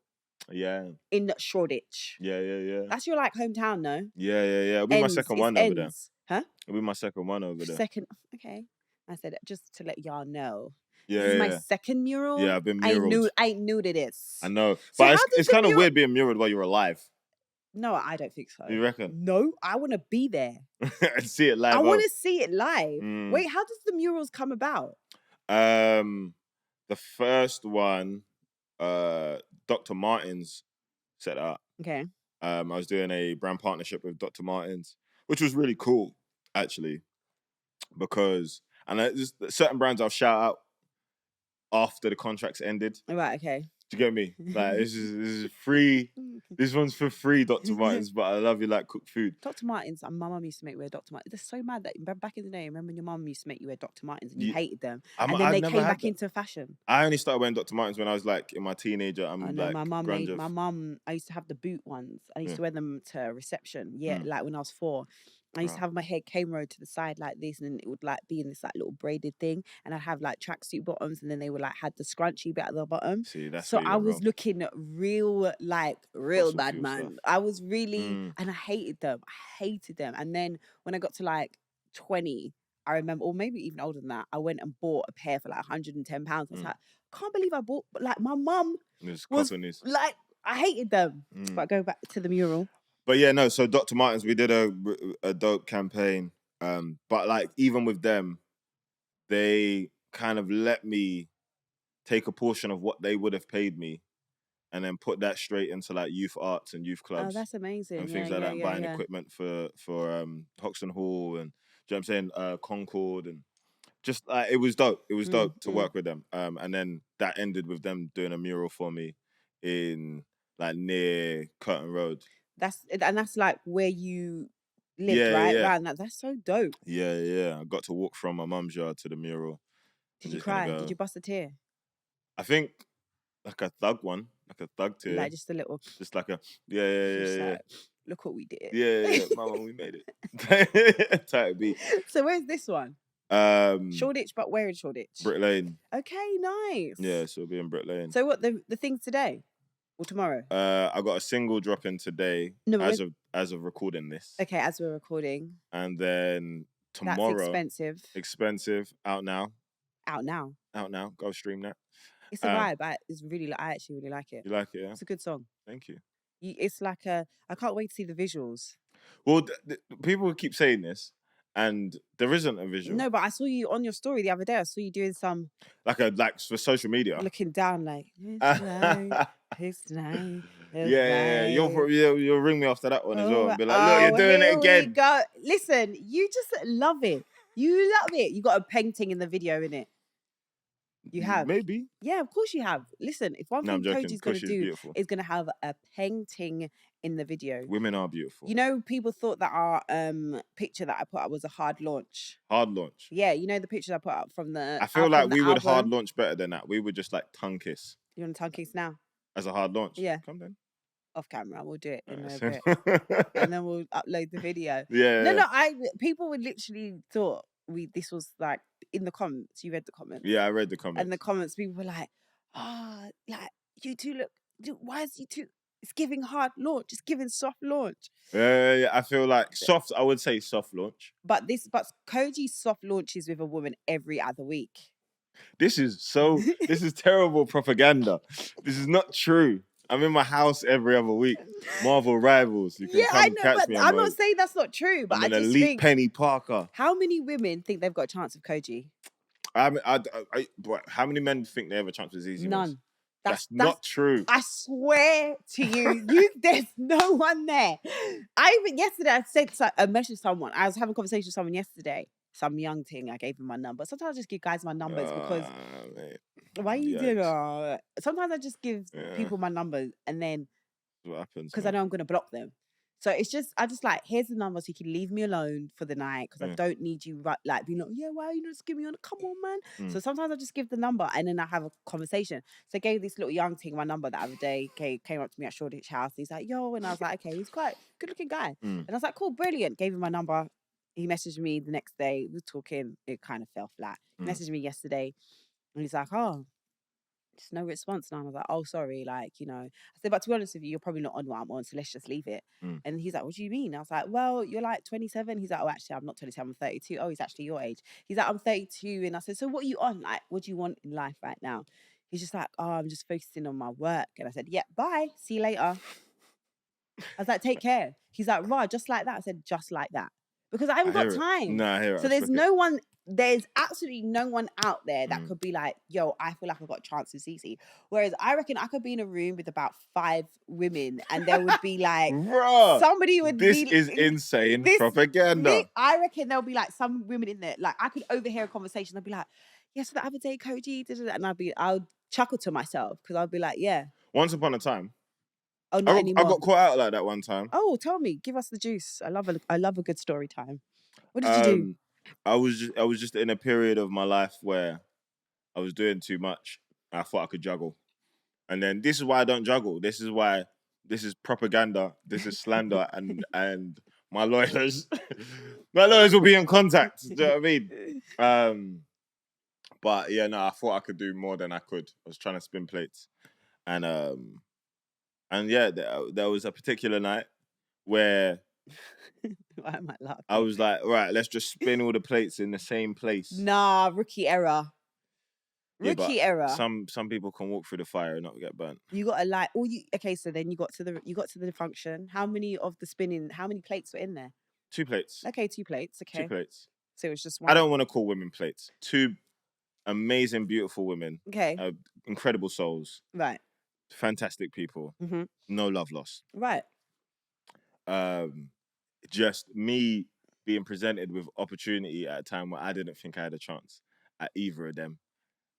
Yeah. In Shoreditch. Yeah. That's your like hometown, no? Yeah. It'll be my second one over there. Huh? It'll be my second one over there. Second. Okay. I said just to let y'all know. Yeah. This is my second mural. Yeah, I've been muraled. I ain't new to this. I know. So but it's kind of weird being muraled while you're alive. No, I don't think so. You reckon? No, I want to be there. And see it live. I want to see it live. Mm. Wait, how does the murals come about? The first one, Dr. Martens set up. Okay. I was doing a brand partnership with Dr. Martens, which was really cool, actually, because there's certain brands I'll shout out after the contracts ended. Right. Okay. Do you get me? Like this is free. This one's for free, Dr. Martens. But I love you like cooked food. Dr. Martens. My mum used to make me wear Dr. Martens. They're so mad that back in the day. Remember when your mum used to make you wear Dr. Martens and you hated them, and then they came back into fashion. I only started wearing Dr. Martens when I was like in my teenager. I know my mum. I used to have the boot ones. I used to wear them to reception. Yeah, like when I was 4. I used to have my hair came rolled to the side like this, and it would like be in this like little braided thing, and I'd have like tracksuit bottoms, and then they would like had the scrunchy bit at the bottom. See, that's so I was looking real bad man. Stuff. I was really, and I hated them. And then when I got to like 20, I remember, or maybe even older than that, I went and bought a pair for like £110. I was like, can't believe I bought. Like my mum was like, I hated them. But go back to the mural. But yeah, no. So Dr. Martens, we did a dope campaign. But like even with them, they kind of let me take a portion of what they would have paid me, and then put that straight into like youth arts and youth clubs. Oh, that's amazing. And things like that, and buying equipment for Hoxton Hall and, do you know what I'm saying, Concord, and just it was dope. It was dope to work with them. And then that ended with them doing a mural for me in like near Curtin Road. That's like where you lived, right? Yeah. Right. That's so dope. Yeah. I got to walk from my mum's yard to the mural. Did you cry? Did you bust a tear? I think like a thug one, like a thug tear. Like just a little. Just like a yeah. Like, look what we did. Yeah, mama, we made it. Tight beat. So where's this one? Shoreditch, but where in Shoreditch? Brick Lane. Okay, nice. Yeah, so it'll be in Brick Lane. So what the things today? Or tomorrow? I got a single dropping today as of recording this. Okay, as we're recording. And then tomorrow. That's expensive. Out now. Go stream that. It's a vibe. I actually really like it. You like it, yeah? It's a good song. Thank you. It's like I can't wait to see the visuals. Well, people keep saying this, and there isn't a visual. No, but I saw you on your story the other day. I saw you doing some like for social media. looking down like it's night. Yeah. You'll ring me after that one as well and be like, look, you're doing it here we again. go. Listen, you just love it. You love it. You got a painting in the video, innit? You have. Maybe. Yeah, of course you have. Listen, if one thing Kojey's going to do beautiful. is going to have a painting in the video. Women are beautiful. You know, people thought that our picture that I put up was a hard launch. Hard launch? Yeah, you know the picture I put up from the I feel like we would hard launch better than that. We would just like tongue kiss. You want to tongue kiss now? As a hard launch? Yeah. Come then. Off camera, we'll do it in a bit. And then we'll upload the video. Yeah. No, people would literally thought this was like in the comments. You read the comments? Yeah, I read the comments. And the comments, people were like, like you two why is you two? It's giving hard launch. It's giving soft launch. Yeah, I feel like soft. I would say soft launch. But Kojey's soft launches with a woman every other week. This is terrible propaganda. This is not true. I'm in my house every other week. Marvel Rivals. You can come catch me. I'm not saying that's not true, but I'm an elite Penny Parker. How many women think they've got a chance with Kojey? How many men think they have a chance with Zeze? None. That's not true. I swear to you, there's no one there. Yesterday I sent a message to someone. I was having a conversation with someone yesterday. Some young thing. I gave him my number. Sometimes I just give guys my numbers because why are you doing that? Sometimes I just give people my numbers and then what happens? Because I know I'm gonna block them. So I just like, here's the number so you can leave me alone for the night because I don't need you like being like, yeah, why are you not just giving me on? Come on, man. So sometimes I just give the number and then I have a conversation. So I gave this little young thing my number the other day. Came up to me at Shoreditch House. And he's like, yo, and I was like, okay, he's quite good looking guy. And I was like, cool, brilliant. Gave him my number. He messaged me the next day. We were talking. It kind of fell flat. He messaged me yesterday and he's like, oh, just no response now. And I was like, oh, sorry. Like, you know, I said, but to be honest with you, you're probably not on what I'm on, so let's just leave it. And he's like, what do you mean? I was like, well, you're like 27. He's like, oh, actually, I'm not 27, I'm 32. Oh, he's actually your age. He's like, I'm 32. And I said, so what are you on? Like, what do you want in life right now? He's just like, oh, I'm just focusing on my work. And I said, yeah, bye. See you later. I was like, take care. He's like, right, just like that. I said, just like that. Because I haven't got time. No, I hear it. So there's absolutely no one out there that could be like, yo, I feel like I've got a chance with Zeze. Whereas I reckon I could be in a room with about 5 women and there would be like, bruh, somebody would this is insane propaganda. I reckon there'll be like some women in there. Like I could overhear a conversation. I'd be like, yes, the other day, Kojey, and I'll chuckle to myself because I'll be like, yeah. Once upon a time. Oh, not anymore. I got caught out like that one time. Oh, tell me. Give us the juice. I love a good story time. What did you do? I was just in a period of my life where I was doing too much. And I thought I could juggle. And then this is why I don't juggle. This is propaganda. This is slander. and my lawyers will be in contact. Do you know what I mean? But yeah, no, I thought I could do more than I could. I was trying to spin plates. And yeah, there was a particular night where why am I laughing? I was like, right, let's just spin all the plates in the same place. Nah, rookie error. Rookie error. Some people can walk through the fire and not get burnt. You gotta like okay, so then you got to the function. How many plates were in there? 2 plates. Okay, 2 plates. Okay. 2 plates. So it was just one. I don't want to call women plates. 2 amazing, beautiful women. Okay. Incredible souls. Right. Fantastic people. No love lost. Right. Just me being presented with opportunity at a time where I didn't think I had a chance at either of them.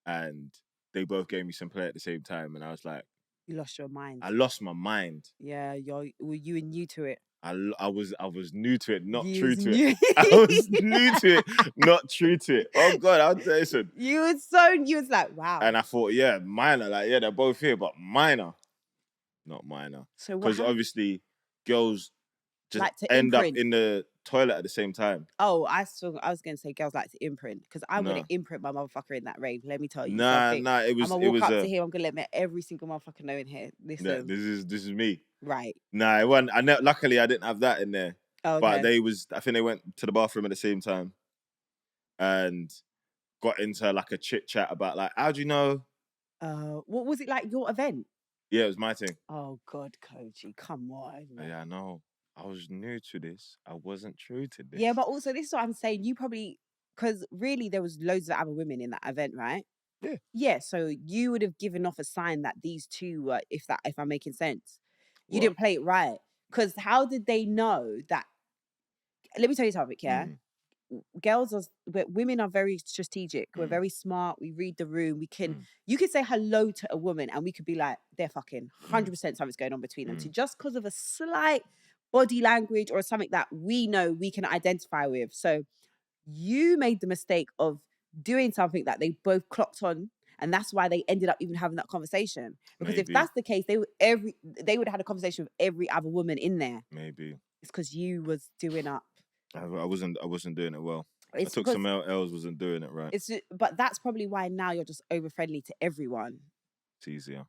And they both gave me some play at the same time. And I was like... You lost your mind. I lost my mind. Yeah, you were new to it. I was new to it, not true to it. I was new to it, not true to it. Oh God, I'll tell you something. You was like, wow. And I thought, yeah, minor. Like, yeah, they're both here, but minor. Not minor. So because obviously girls just like end up in the toilet at the same time. Oh, I was going to say girls like to imprint because I'm going to imprint my motherfucker in that rave. Let me tell you something. It was. I'm going to walk up to him. I'm going to let every single motherfucker know in here. Listen. Yeah, this is me. Right. Nah, it wasn't. Luckily, I didn't have that in there. Oh, okay. But I think they went to the bathroom at the same time and got into like a chit chat about like, how do you know? What was it like your event? Yeah, it was my thing. Oh God, Kojey, come on. Yeah, I know. I was new to this. I wasn't true to this. Yeah, but also this is what I'm saying. You probably, because really there was loads of other women in that event, right? Yeah. Yeah, so you would have given off a sign that these two were, if I'm making sense. You What? didn't play it right. Because how did they know that? Let me tell you something, yeah? Women are very strategic. We're very smart. We read the room. You could say hello to a woman and we could be like, they're fucking 100% something's going on between them. So just because of a slight body language or something that we know we can identify with. So you made the mistake of doing something that they both clocked on, and that's why they ended up even having that conversation. Because if that's the case, they would have had a conversation with every other woman in there. Maybe it's because you was doing up. I wasn't doing it well. I took some L's, wasn't doing it right. But that's probably why now you're just over friendly to everyone. It's easier.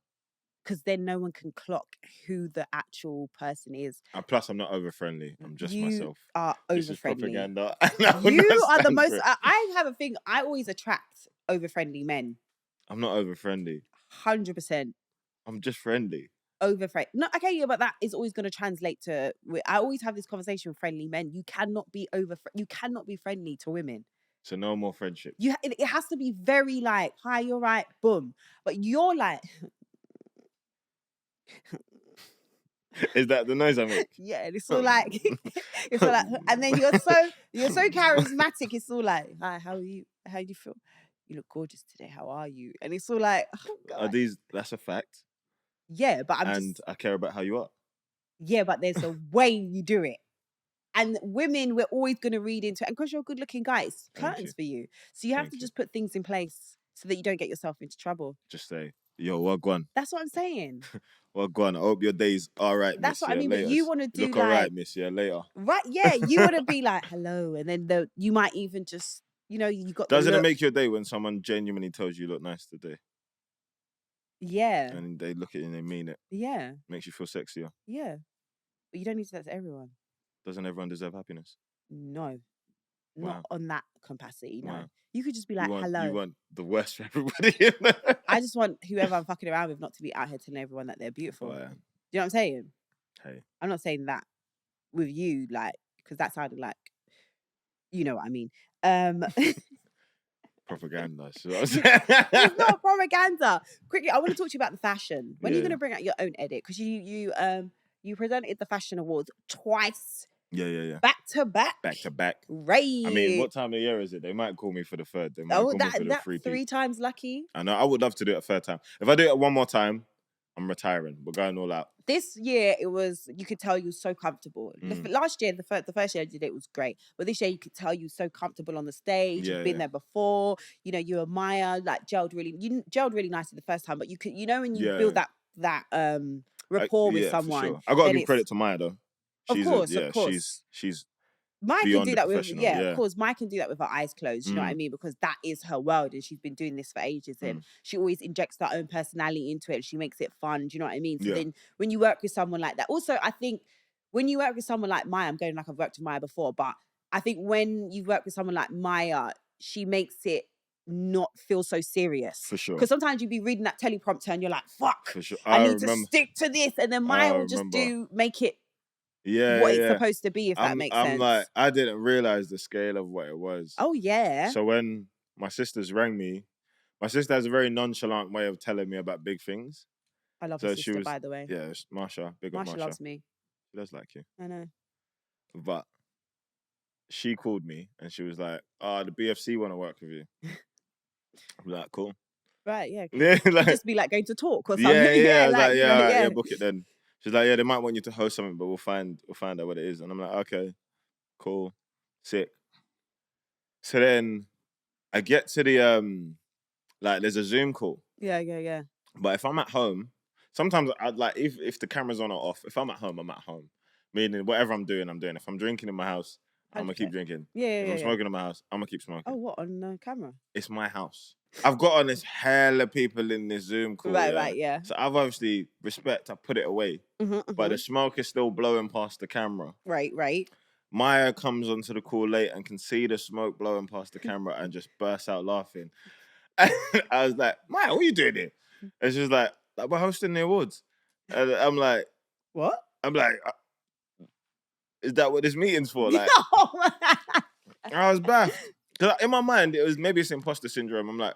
Because then no one can clock who the actual person is. And plus, I'm not over friendly. I'm just myself. You are over This is friendly. propaganda. You are the most. I have a thing. I always attract over friendly men. I'm not over friendly. 100%. I'm just friendly. Over friendly. No, okay, yeah, but that is always going to translate to. I always have this conversation with friendly men. You cannot be You cannot be friendly to women. So no more friendship. It has to be very like, hi, you're right, boom. But you're like. Is that the noise I make? Yeah, and it's all like, it's all like, and then you're so charismatic. It's all like, hi, how are you? How do you feel? You look gorgeous today. How are you? And it's all like, oh God. That's a fact. Yeah, but I care about how you are. Yeah, but there's a way you do it. And women, we're always going to read into it. And because you're a good looking guy, it's curtains for you. So you have to just put things in place so that you don't get yourself into trouble. Just say, yo, what gone? That's what I'm saying. Well, gone. I hope your day's all right, That's miss. what I mean. But you want to do look all right, miss. Yeah, later. Right? Yeah, you want to be like hello, and then you might even just you got. Doesn't it make your day when someone genuinely tells you look nice today? Yeah. And they look at you and they mean it. Yeah. Makes you feel sexier. Yeah, but you don't need to do that to everyone. Doesn't everyone deserve happiness? No. Not on that capacity. No. Wow. You could just be like, hello. You want the worst for everybody. I just want whoever I'm fucking around with not to be out here telling everyone that they're beautiful. Do you know what I'm saying? Hey. I'm not saying that with you, like, because that sounded like, you know what I mean. Propaganda. It's not propaganda. Quickly, I want to talk to you about the fashion. When are you going to bring out your own edit? Because you presented the fashion awards twice. Yeah. Back to back. Right. I mean, what time of year is it? They might call me for the third. They might call me for the 3 three times lucky. I know. I would love to do it a third time. If I do it one more time, I'm retiring. We're going all out. This year, you could tell you were so comfortable. Last year, the first year I did it was great. But this year, you could tell you were so comfortable on the stage. You've been there before. You admire, like, gelled really nicely the first time. But you could, when you build that rapport with someone. For sure. I got to give credit to Maya, though. Of course. She's Maya can do that with, yeah, of course. Maya can do that with her eyes closed. You know what I mean? Because that is her world, and she's been doing this for ages. And she always injects her own personality into it, and she makes it fun. Do you know what I mean? So then, when you work with someone like that, also I think when you work with someone like Maya, I'm going like I've worked with Maya before, but I think when you work with someone like Maya, she makes it not feel so serious. For sure. Because sometimes you'd be reading that teleprompter and you're like, fuck, for sure. I need to stick to this, and then Maya will just make it. What it's supposed to be, if that makes sense. I'm like, I didn't realize the scale of what it was. Oh, yeah. So when my sisters rang me, my sister has a very nonchalant way of telling me about big things. I love her sister, by the way. Yeah, Marsha. Big up Marsha. Marsha loves me. She does like you. I know. But she called me and she was like, the BFC want to work with you. I'm like, cool. Right, yeah. Like, just be like going to talk or something. Yeah, yeah, book it then. She's like, yeah, they might want you to host something, but we'll find out what it is. And I'm like, okay, cool, sick. So then I get to the there's a Zoom call. Yeah. But if I'm at home, sometimes I'd like if the camera's on or off. If I'm at home, I'm at home. Meaning whatever I'm doing, I'm doing. If I'm drinking in my house, I'm gonna keep drinking. Yeah. If I'm smoking in my house, I'm gonna keep smoking. Oh, what, on camera? It's my house. I've got on this hell of people in this Zoom call. Right, yeah. So I've obviously I put it away. But the smoke is still blowing past the camera. Right. Maya comes onto the call late and can see the smoke blowing past the camera and just bursts out laughing. And I was like, Maya, what are you doing here? And she's like, we're hosting the awards. And I'm like, what? I'm like, is that what this meeting's for? Like, I was baffed. Because in my mind, maybe it's imposter syndrome. I'm like,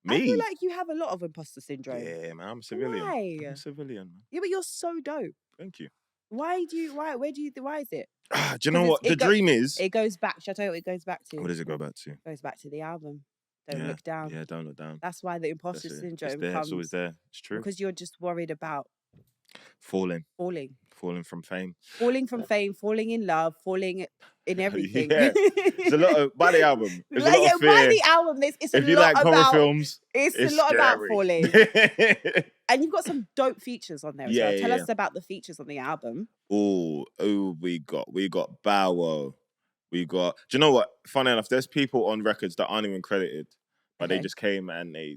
me? I feel like you have a lot of imposter syndrome. Yeah, man, I'm a civilian. Why? I'm a civilian, man. Yeah, but you're so dope. Thank you. Why is it? Do you know what? The dream is... It goes back. Shall I tell you what it goes back to? What does it go back to? It goes back to the album. Don't look down. Yeah, don't look down. That's why the imposter syndrome comes. It's always there. It's true. Because you're just worried about falling from fame. Falling from fame, falling in love, falling in everything. Yeah. It's a lot of... By the album. It's a lot of fear. By the album, it's a lot about... If you like horror films, it's a lot scary. about falling. And you've got some dope features on there as well. Tell us about the features on the album. Oh, we got Bow Wow. We got... Do you know what? Funny enough, there's people on records that aren't even credited, but they just came and they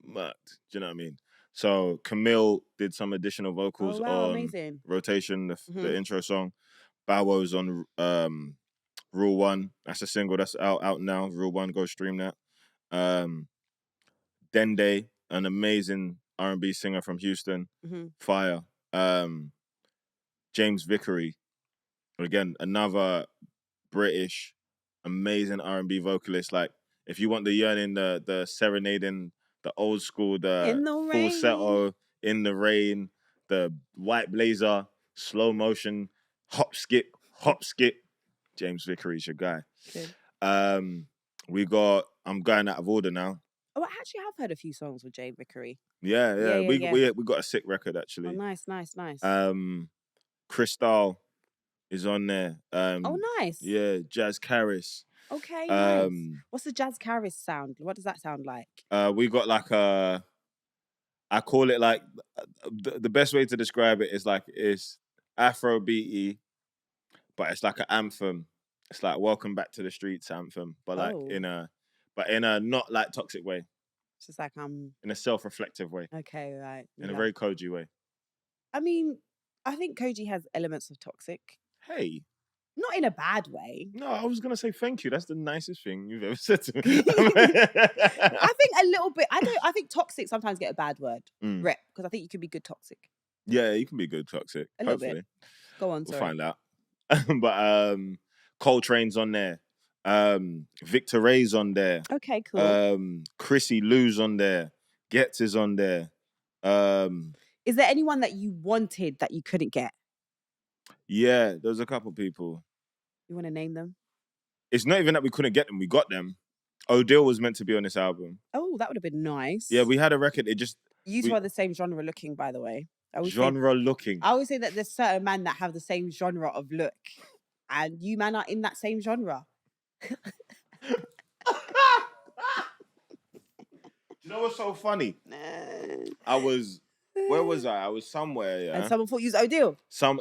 murked. Do you know what I mean? So Camille did some additional vocals on Rotation, the intro song. Bow Wow's on Rule 1. That's a single that's out now. Rule 1, go stream that. Dende, an amazing R&B singer from Houston. Fire. James Vickery, again, another British amazing R&B vocalist. Like, if you want the yearning, the serenading, the old school, the falsetto, in the rain, the white blazer, slow motion, hop skip, James Vickery's your guy. Okay. We got... I'm going out of order now. Oh, I actually have heard a few songs with James Vickery. Yeah. We got a sick record, actually. Oh, nice. Crystal is on there. Oh, nice. Yeah, Jazz Caris. Okay, nice. What's the Jazz Caris sound? What does that sound like? We got like a... I call it like... The best way to describe it is like it's Afrobeat-y, but it's like an anthem. It's like Welcome Back to the Streets anthem, but like in a not like toxic way. It's just like in a self-reflective way. Okay, right. In a very Kojey way. I mean, I think Kojey has elements of toxic. Hey. Not in a bad way. No, I was gonna say thank you. That's the nicest thing you've ever said to me. I think a little bit. I think toxic sometimes get a bad word rep, because I think you can be good toxic. Yeah, you can be good toxic. A little bit. Go on, we'll find out. But Coltrane's on there. Victor Ray's on there. Okay, cool. Chrissy Lou's on there. Getz is on there. Is there anyone that you wanted that you couldn't get? Yeah, there's a couple people. You want to name them? It's not even that we couldn't get them. We got them. Odile was meant to be on this album. Oh, that would have been nice. Yeah, we had a record. You two are the same genre looking, by the way. Looking. I always say that there's certain men that have the same genre of look, and you man are in that same genre. Do you know what's so funny? Where was I? I was somewhere, yeah. And someone thought you was Odile.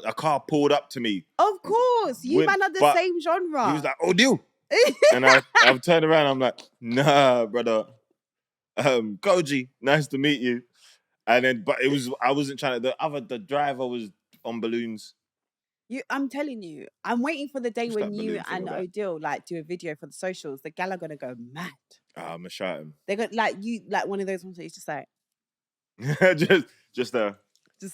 A car pulled up to me. Of course, you man are the same genre. He was like, Odile. And I've turned around, I'm like, nah, brother. Kojey, nice to meet you. And then, but I wasn't trying to, the driver was on balloons. I'm telling you, I'm waiting for the day when you and Odile do a video for the socials. The gal are gonna go mad. I'm gonna shout him. They're gonna like one of those ones that he's just like just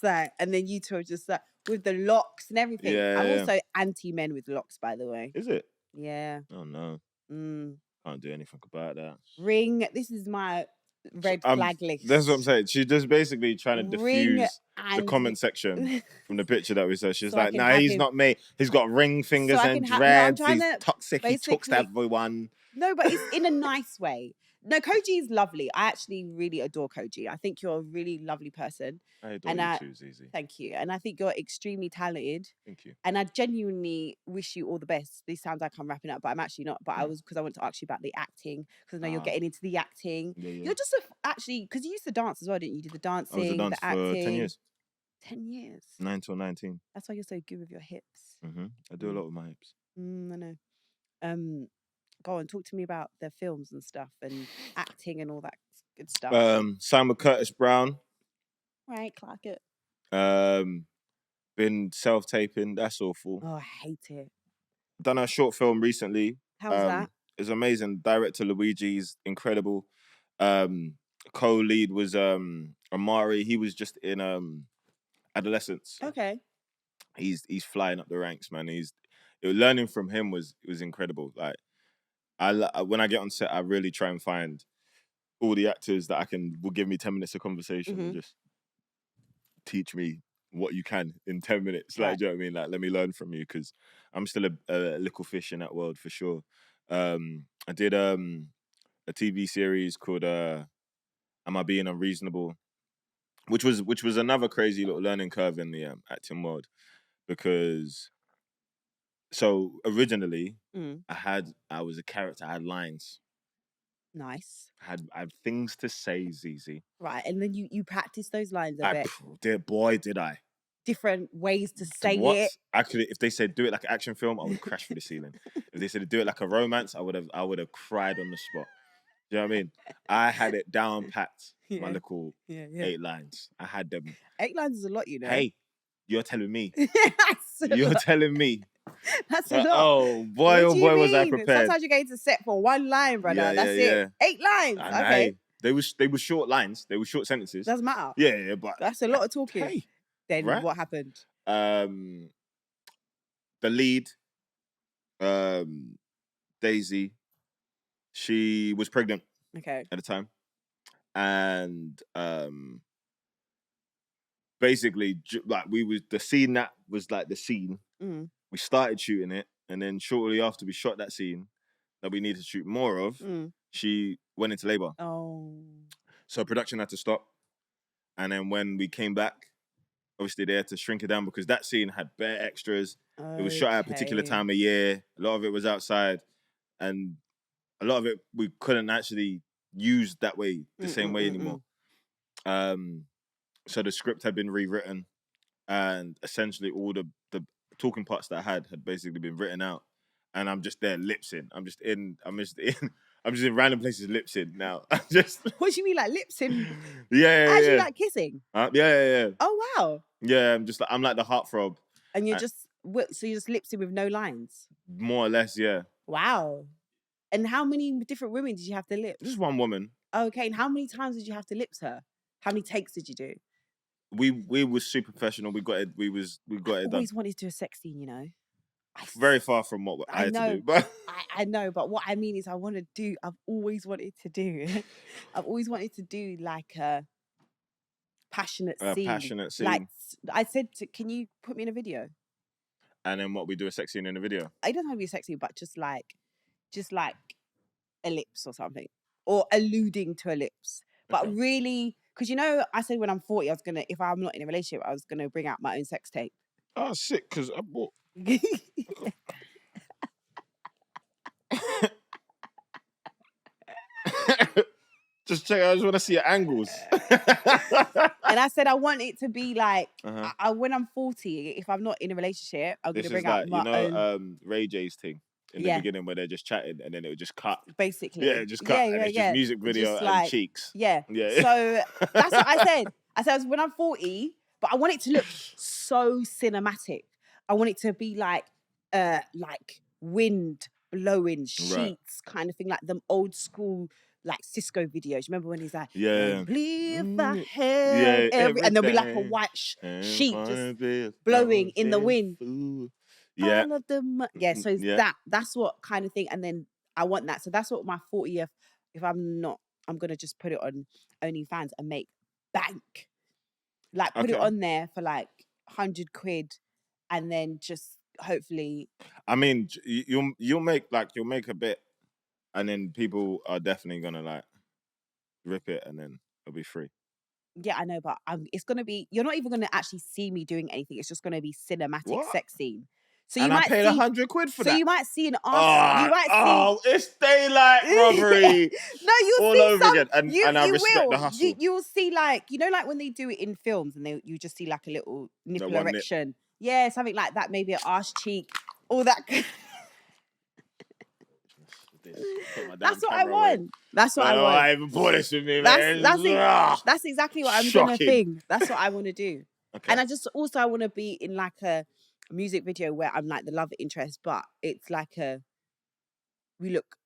like, and then you two are just like with the locks and everything. Yeah, I'm also anti-men with locks, by the way. Is it? Yeah. Oh no. Can't do anything about that. Ring. This is my red flag list. That's what I'm saying. She's just basically trying to diffuse the comment section from the picture that we saw. She's like, nah, he's not me. He's got ring fingers and dreads. He's toxic. He talks to everyone. No, but it's in a nice way. No, Kojey is lovely. I actually really adore Kojey. I think you're a really lovely person. I adore you too, Zeze. Thank you. And I think you're extremely talented. Thank you. And I genuinely wish you all the best. This sounds like I'm wrapping up, but I'm actually not. But because I want to ask you about the acting, because I know you're getting into the acting. Yeah. You're just actually, because you used to dance as well, didn't you? You did the dancing, I was a dancer the acting. for 10 years. 10 years? 9 till 19. That's why you're so good with your hips. I do a lot with my hips. I know. Go on, talk to me about the films and stuff and acting and all that good stuff. Simon Curtis Brown. Right, clock it. Been self-taping. That's awful. Oh, I hate it. Done a short film recently. How was that? It's amazing. Director Luigi's incredible. Co-lead was Amari. He was just in Adolescence. Okay. he's flying up the ranks, man. Learning from him was incredible. Like when I get on set, I really try and find all the actors that will give me 10 minutes of conversation and just teach me what you can in 10 minutes. Like, do you know what I mean? Like, let me learn from you, because I'm still a little fish in that world for sure. I did a TV series called Am I Being Unreasonable, which was another crazy little learning curve in the acting world, because so originally I was a character, I had lines. Nice. I had things to say, Zeze. Right, and then you practice those lines a bit. Did I. Different ways to say it. I could, if they said do it like an action film, I would have crashed through the ceiling. If they said do it like a romance, I would have cried on the spot. Do you know what I mean? I had it down packed. My little 8 lines. I had them. 8 lines is a lot, you know. Hey, you're telling me. You're telling me. That's a lot. Oh boy, was I prepared. Sometimes you're going to set for 1 line, brother. That's it. 8 lines. Okay. They were short lines. They were short sentences. Doesn't matter. Yeah, but that's a lot of talking. Hey, then what happened? The lead, Daisy, she was pregnant. Okay. At the time, and basically, like the scene that was like the scene. We started shooting it, and then shortly after we shot that scene that we needed to shoot more of, she went into labor. Oh. So production had to stop, and then when we came back, obviously they had to shrink it down because that scene had bare extras. Okay. It was shot at a particular time of year. A lot of it was outside, and a lot of it we couldn't actually use that way, the same way anymore. So the script had been rewritten, and essentially all the talking parts that I had basically been written out, and I'm just there lip-sync. I'm just in random places lip-sync now. What do you mean, like lip-sync? Yeah. Like kissing? Yeah. Oh wow. Yeah, I'm like the heartthrob. And you're so you're just lip-sync with no lines? More or less, yeah. Wow. And how many different women did you have to lip? Just one woman. Okay, and how many times did you have to lips her? How many takes did you do? We were super professional. We got it done. I always wanted to do a sex scene, you know. Very far from what I had to do. But I know, but what I mean is I've always wanted to do I've always wanted to do like a passionate scene. Like I said, can you put me in a video? And then we do a sex scene in a video? It doesn't have to be a sex scene, but just like a lips or something. Or alluding to a lips. But really, because you know, I said when I'm 40, if I'm not in a relationship, I was gonna bring out my own sex tape. Oh, sick, because I bought. Just check. I just want to see your angles. And I said I want it to be like when I'm 40, if I'm not in a relationship, I'm gonna bring out my own. Ray J's thing in the beginning where they're just chatting and then it would just cut. Basically, just cut. And it's just music video just and cheeks. Yeah. So that's what I said. I said when I'm 40, but I want it to look so cinematic. I want it to be like wind blowing sheets kind of thing, like them old school like Cisco videos. Remember when he's like, believe I had and there'll be like a white sheet just blowing in the wind. Yeah. All of them. Yeah. So that's what kind of thing. And then I want that. So that's what my 40th, if I'm not, I'm going to just put it on OnlyFans and make bank. Like put it on there for like 100 quid and then just hopefully. I mean, you'll make a bit and then people are definitely going to like rip it and then it'll be free. Yeah, I know, but it's going to be, you're not even going to actually see me doing anything. It's just going to be cinematic sex scene. So you might paid 100 quid for that. So you might see an arse. It's daylight robbery. No, you'll all see over again. And I respect the hustle. You will see like when they do it in films and you just see like a little nipple erection. Yeah, something like that. Maybe an arse cheek. All that. That's what I want. That's what I want. I even bought this with me, man. That's exactly what I'm gonna think. That's what I want to do. Okay. And I want to be in like a music video where I'm like the love interest, but it's like we look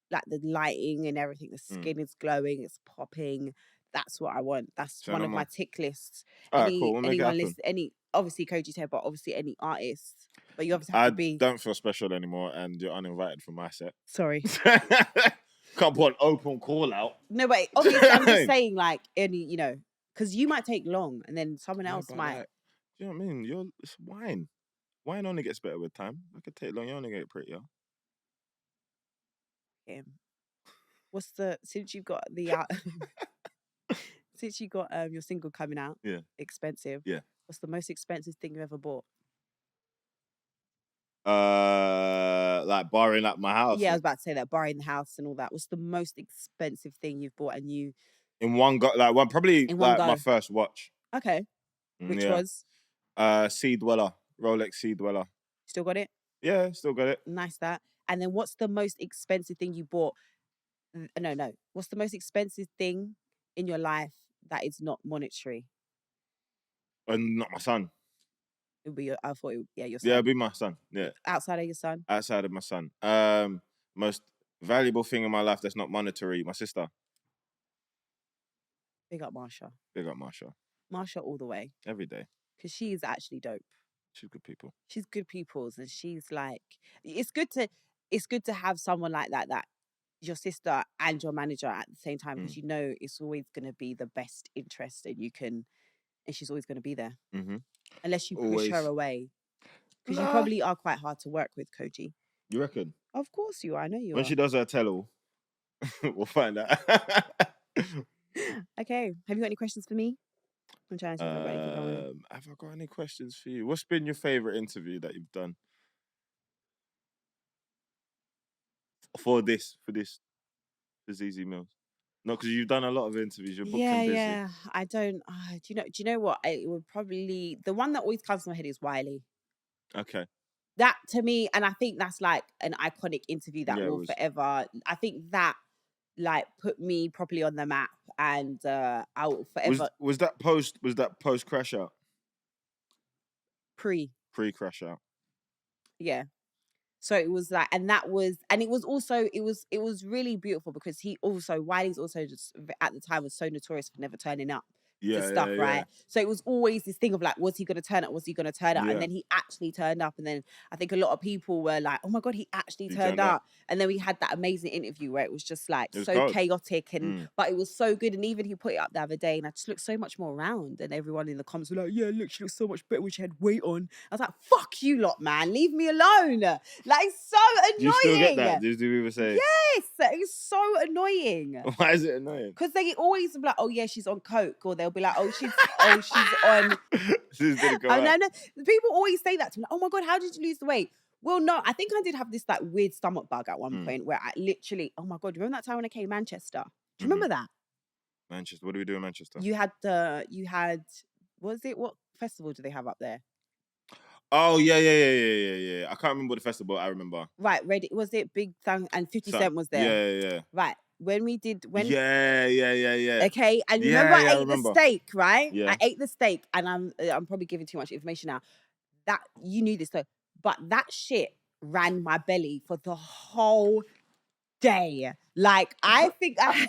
like the lighting and everything. The skin is glowing. It's popping. That's what I want. That's one of my tick lists. Cool. Anyone listen? obviously Kojey said, but obviously any artist. But you obviously have to be. I don't feel special anymore, and you're uninvited from my set. Sorry. Can't put an open call out. No, but obviously I'm just saying, like, any, you know, because you might take long, and then someone else might. Like, do you know what I mean? It's wine. Wine only gets better with time. I could take long. You only get prettier. What's since you've got the since you got your single coming out? Yeah. Expensive. Yeah. What's the most expensive thing you ever bought? Like borrowing like my house. Yeah, I was about to say that, borrowing the house and all that. What's the most expensive thing you've bought and you? In one go, like one probably in one like go. My first watch. Okay. Which was? Sea Dweller, Rolex Sea Dweller. Still got it? Yeah, still got it. Nice that. And then what's the most expensive thing you bought? No. What's the most expensive thing in your life that is not monetary? Not my son. It would be your son. Yeah, it'd be my son. Yeah. Outside of your son? Outside of my son. Most valuable thing in my life that's not monetary, my sister. Big up Marsha. Big up Marsha. Marsha all the way. Every day. Because she is actually dope. She's good people. She's good people's, and she's like, it's good to have someone like that your sister and your manager at the same time, because you know it's always going to be the best interest, and she's always going to be there. Mm-hmm. Unless you push her away. Because you probably are quite hard to work with, Kojey. You reckon? Of course you are. I know you are. When she does her tell-all, we'll find out. Okay. Have you got any questions for me? I'm trying to think about have I got any questions for you? What's been your favourite interview that you've done? For Zeze Millz. No, because you've done a lot of interviews. You're booked and busy. Yeah. I don't. Do you know what? It would probably, the one that always comes to my head is Wiley. Okay. That to me, and I think that's like an iconic interview that will forever. I think that like put me properly on the map, and I will forever. Was that post crash out? Pre crash out. Yeah. So it was like, and it was also, it was really beautiful, because Wiley's also just at the time was so notorious for never turning up to stuff, right? So it was always this thing of like, was he going to turn up? Yeah. And then he actually turned up. And then I think a lot of people were like, oh my God, he actually turned up. And then we had that amazing interview where it was just like chaotic, but it was so good. And even he put it up the other day, and I just looked so much more round, and everyone in the comments were like, yeah, look, she looks so much better when she had weight on. I was like, fuck you lot, man. Leave me alone. Like, it's so annoying. Do you still get that? Do people say? Yes, it's so annoying. Why is it annoying? Because they always be like, oh yeah, she's on coke, or they'll be like, oh she's on. No. People always say that to me. Like, oh my God, how did you lose the weight? Well, no, I think I did have this like weird stomach bug at one point where I literally, oh my God, remember that time when I came to Manchester? Do you remember that? Manchester. What do we do in Manchester? You had what festival do they have up there? Oh yeah. I can't remember the festival. I remember. Right, was it Big Thang and 50 Cent was there? Yeah. Right. Yeah. Okay, and remember I ate the steak, right? Yeah. I ate the steak, and I'm probably giving too much information now. That you knew this though, but that shit ran my belly for the whole day. Like I think I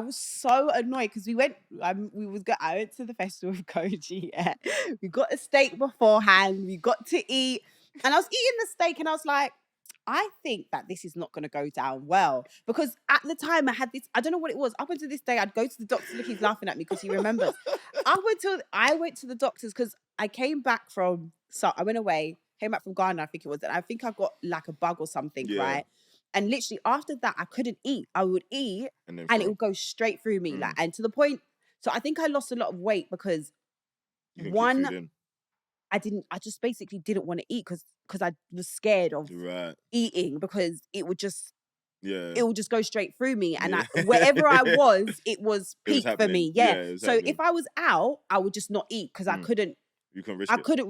was so annoyed because I went to the festival with Kojey. Yeah. We got a steak beforehand. We got to eat, and I was eating the steak, and I was like, I think that this is not going to go down well, because at the time I had this, I don't know what it was. Up until this day, I'd go to the doctor. Look, he's laughing at me because he remembers. I went to the doctors because I came back from, so I went away, came back from Ghana, I think it was, and I think I got like a bug or something, right? And literally after that, I couldn't eat. I would eat and it would go straight through me. Like, and to the point, so I think I lost a lot of weight because I just basically didn't want to eat because I was scared of eating, because it would just go straight through me. And wherever I was, it was peak for me. Yeah. So if I was out, I would just not eat because I couldn't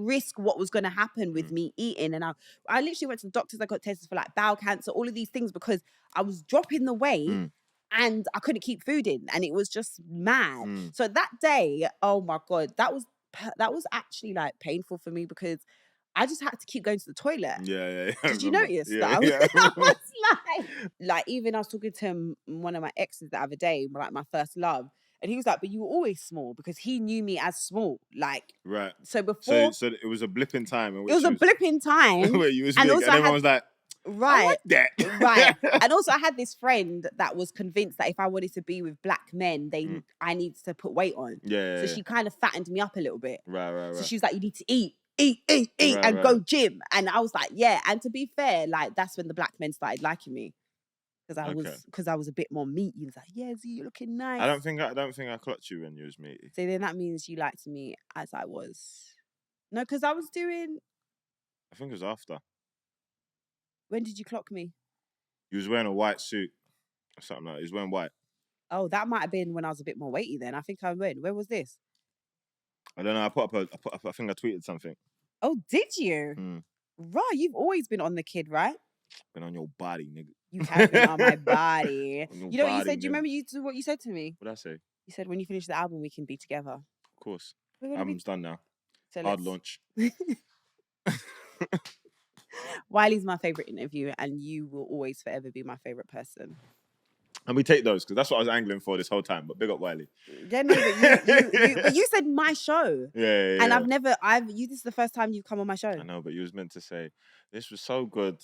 risk what was going to happen with me eating. And I literally went to the doctors. I got tested for like bowel cancer, all of these things, because I was dropping the weight and I couldn't keep food in, and it was just mad. So that day, oh my God, that was actually like painful for me, because I just had to keep going to the toilet. Yeah. Did you notice that? I was like even I was talking to one of my exes the other day, like my first love, And he was like, but you were always small, because he knew me as small. Like, Right. so before, So it was a blip in time in which it was a blip in time. where you was And big, also and everyone was like, I right, like that. right. And also I had this friend that was convinced that if I wanted to be with black men, I needed to put weight on. Yeah. So she kind of fattened me up a little bit. Right. So she was like, you need to eat, Right, and go gym. And I was like, yeah. And to be fair, like, that's when the black men started liking me. Because I was a bit more meaty. He was like, yeah, Z, you're looking nice. I don't think I clocked you when you was meaty. So then that means you liked me as I was. No, because I was doing. I think it was after. When did you clock me? You was wearing a white suit or something like that. He was wearing white. Oh, that might have been when I was a bit more weighty then. I think I went. Where was this? I don't know. I think I tweeted something. Oh, did you? Right, you've always been on the kid, right? Been on your body, nigga. You have been on my body. On You know what body, you said? Do you nigga. remember what you said to me? What did I say? You said when you finish the album, we can be together. Of course. We're gonna Album's done now. So Hard launch. Wiley's my favourite interview, and you will always forever be my favourite person. And we take those, because that's what I was angling for this whole time. But big up Wiley. Yeah, no, but you said my show. Yeah. And this is the first time you've come on my show. I know, but you was meant to say, this was so good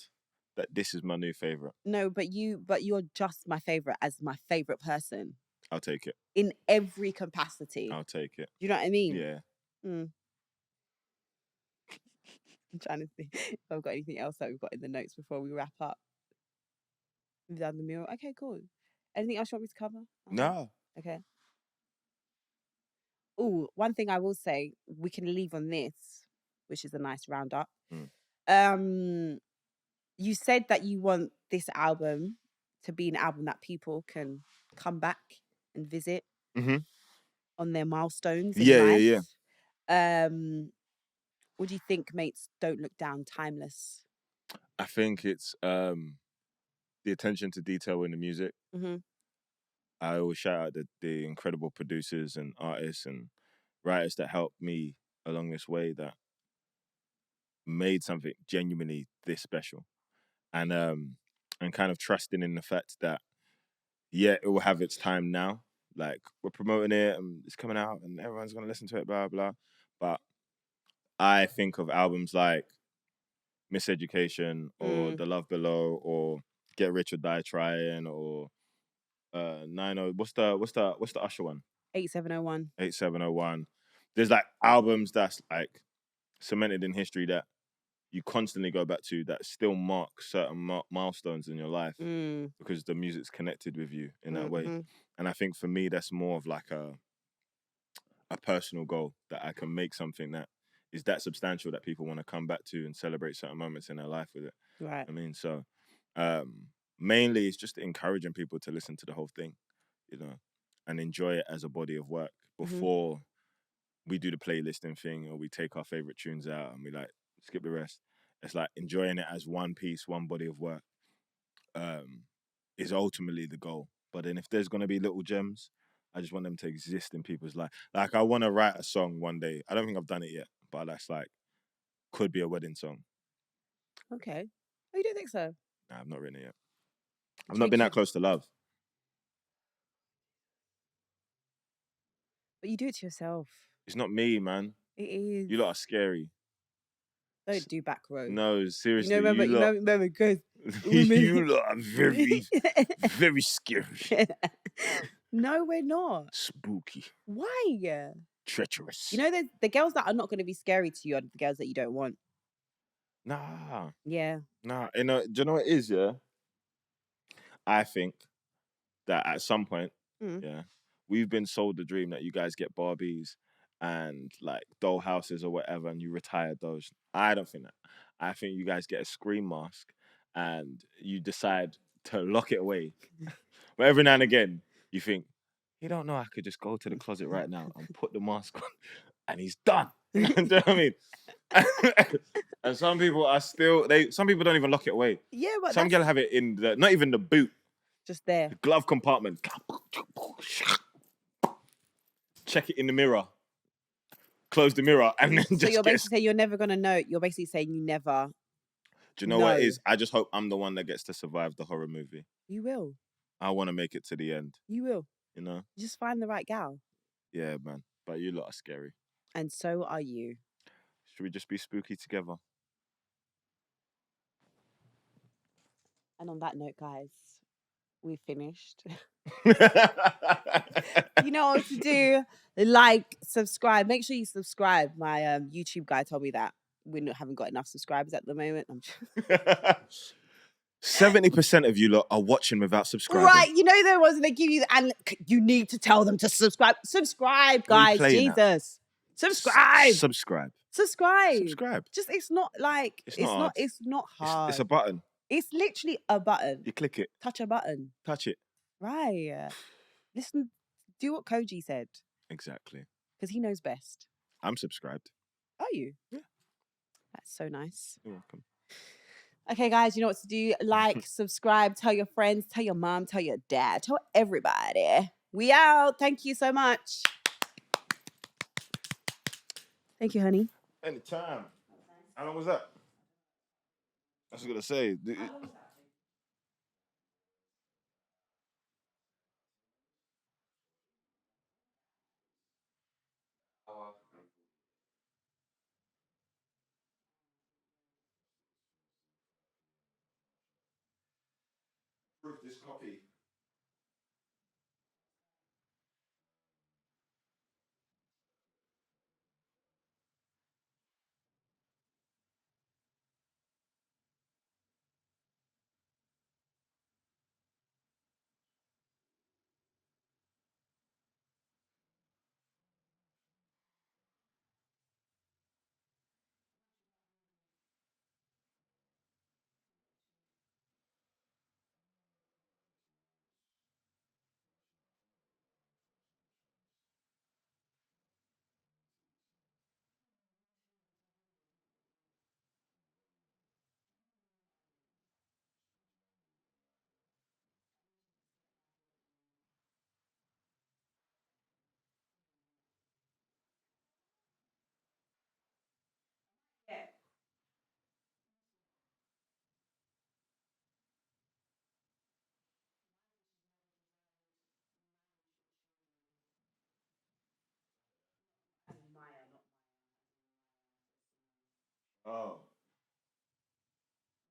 that this is my new favourite. No, but you're just my favourite as my favourite person. I'll take it. In every capacity. I'll take it. Do you know what I mean? Yeah. I'm trying to think if I've got anything else that we've got in the notes before we wrap up. We've done the meal. Okay, cool. Anything else you want me to cover? No. Okay. Oh, one thing I will say, we can leave on this, which is a nice roundup. You said that you want this album to be an album that people can come back and visit on their milestones in life. Yeah. What do you think makes Don't Look Down timeless? I think it's the attention to detail in the music. I always shout out the incredible producers and artists and writers that helped me along this way, that made something genuinely this special. And kind of trusting in the fact that, yeah, it will have its time now. Like, we're promoting it and it's coming out and everyone's going to listen to it, blah, blah. But I think of albums like Miseducation or The Love Below or Get Rich or Die Trying or 90. What's the Usher one? 8701. 8701. There's like albums that's like cemented in history that you constantly go back to, that still mark certain milestones in your life because the music's connected with you in that way. And I think for me, that's more of like a personal goal, that I can make something that is that substantial that people want to come back to and celebrate certain moments in their life with it. Right. I mean, so mainly it's just encouraging people to listen to the whole thing, you know, and enjoy it as a body of work before we do the playlisting thing or we take our favorite tunes out and we like skip the rest. It's like enjoying it as one piece, one body of work is ultimately the goal. But then if there's going to be little gems, I just want them to exist in people's life. Like, I want to write a song one day. I don't think I've done it yet, but that's like, could be a wedding song. Okay. Oh, you don't think so? Nah, I've not written it yet. I've not been that close to love. But you do it to yourself. It's not me, man. It is. You lot are scary. Don't do back row. No, seriously. You remember, guys. You lot are very, very scary. No, we're not. Spooky. Why? Treacherous. You know, the girls that are not going to be scary to you are the girls that you don't want. Nah. Yeah. Nah. You know, do you know what it is, yeah? I think that at some point, yeah, we've been sold the dream that you guys get Barbies and like doll houses or whatever, and you retired those. I don't think that. I think you guys get a scream mask and you decide to lock it away. But every now and again, you think, you don't know, I could just go to the closet right now and put the mask on and he's done. Do you know what I mean? And some people are still, some people don't even lock it away. Yeah, but some girls have it in not even the boot. Just there. The glove compartment. Check it in the mirror. Close the mirror and then just. So you're basically saying you're never gonna know. You're basically saying you never. Do you know what it is? I just hope I'm the one that gets to survive the horror movie. You will. I want to make it to the end. You will. You know? Just find the right gal. Yeah, man. But you lot are scary. And so are you. Should we just be spooky together? And on that note, guys, we've finished. You You know what to do. Like, subscribe. Make sure you subscribe. My YouTube guy told me that haven't got enough subscribers at the moment. 70% of you lot are watching without subscribing. Right, you know there was they give you and you need to tell them to subscribe. Subscribe, guys. Jesus. Subscribe. Subscribe. Just it's not like it's not hard. It's a button. It's literally a button. You click it. Touch a button. Touch it. Right. Listen, do what Kojey said. Exactly. Because he knows best. I'm subscribed. Are you? Yeah. That's so nice. You're welcome. Okay, guys, you know what to do. Like, subscribe, tell your friends, tell your mom, tell your dad, tell everybody. We out. Thank you so much. Thank you, honey. Anytime. How long was that? I was going to say. Proof this copy. Oh.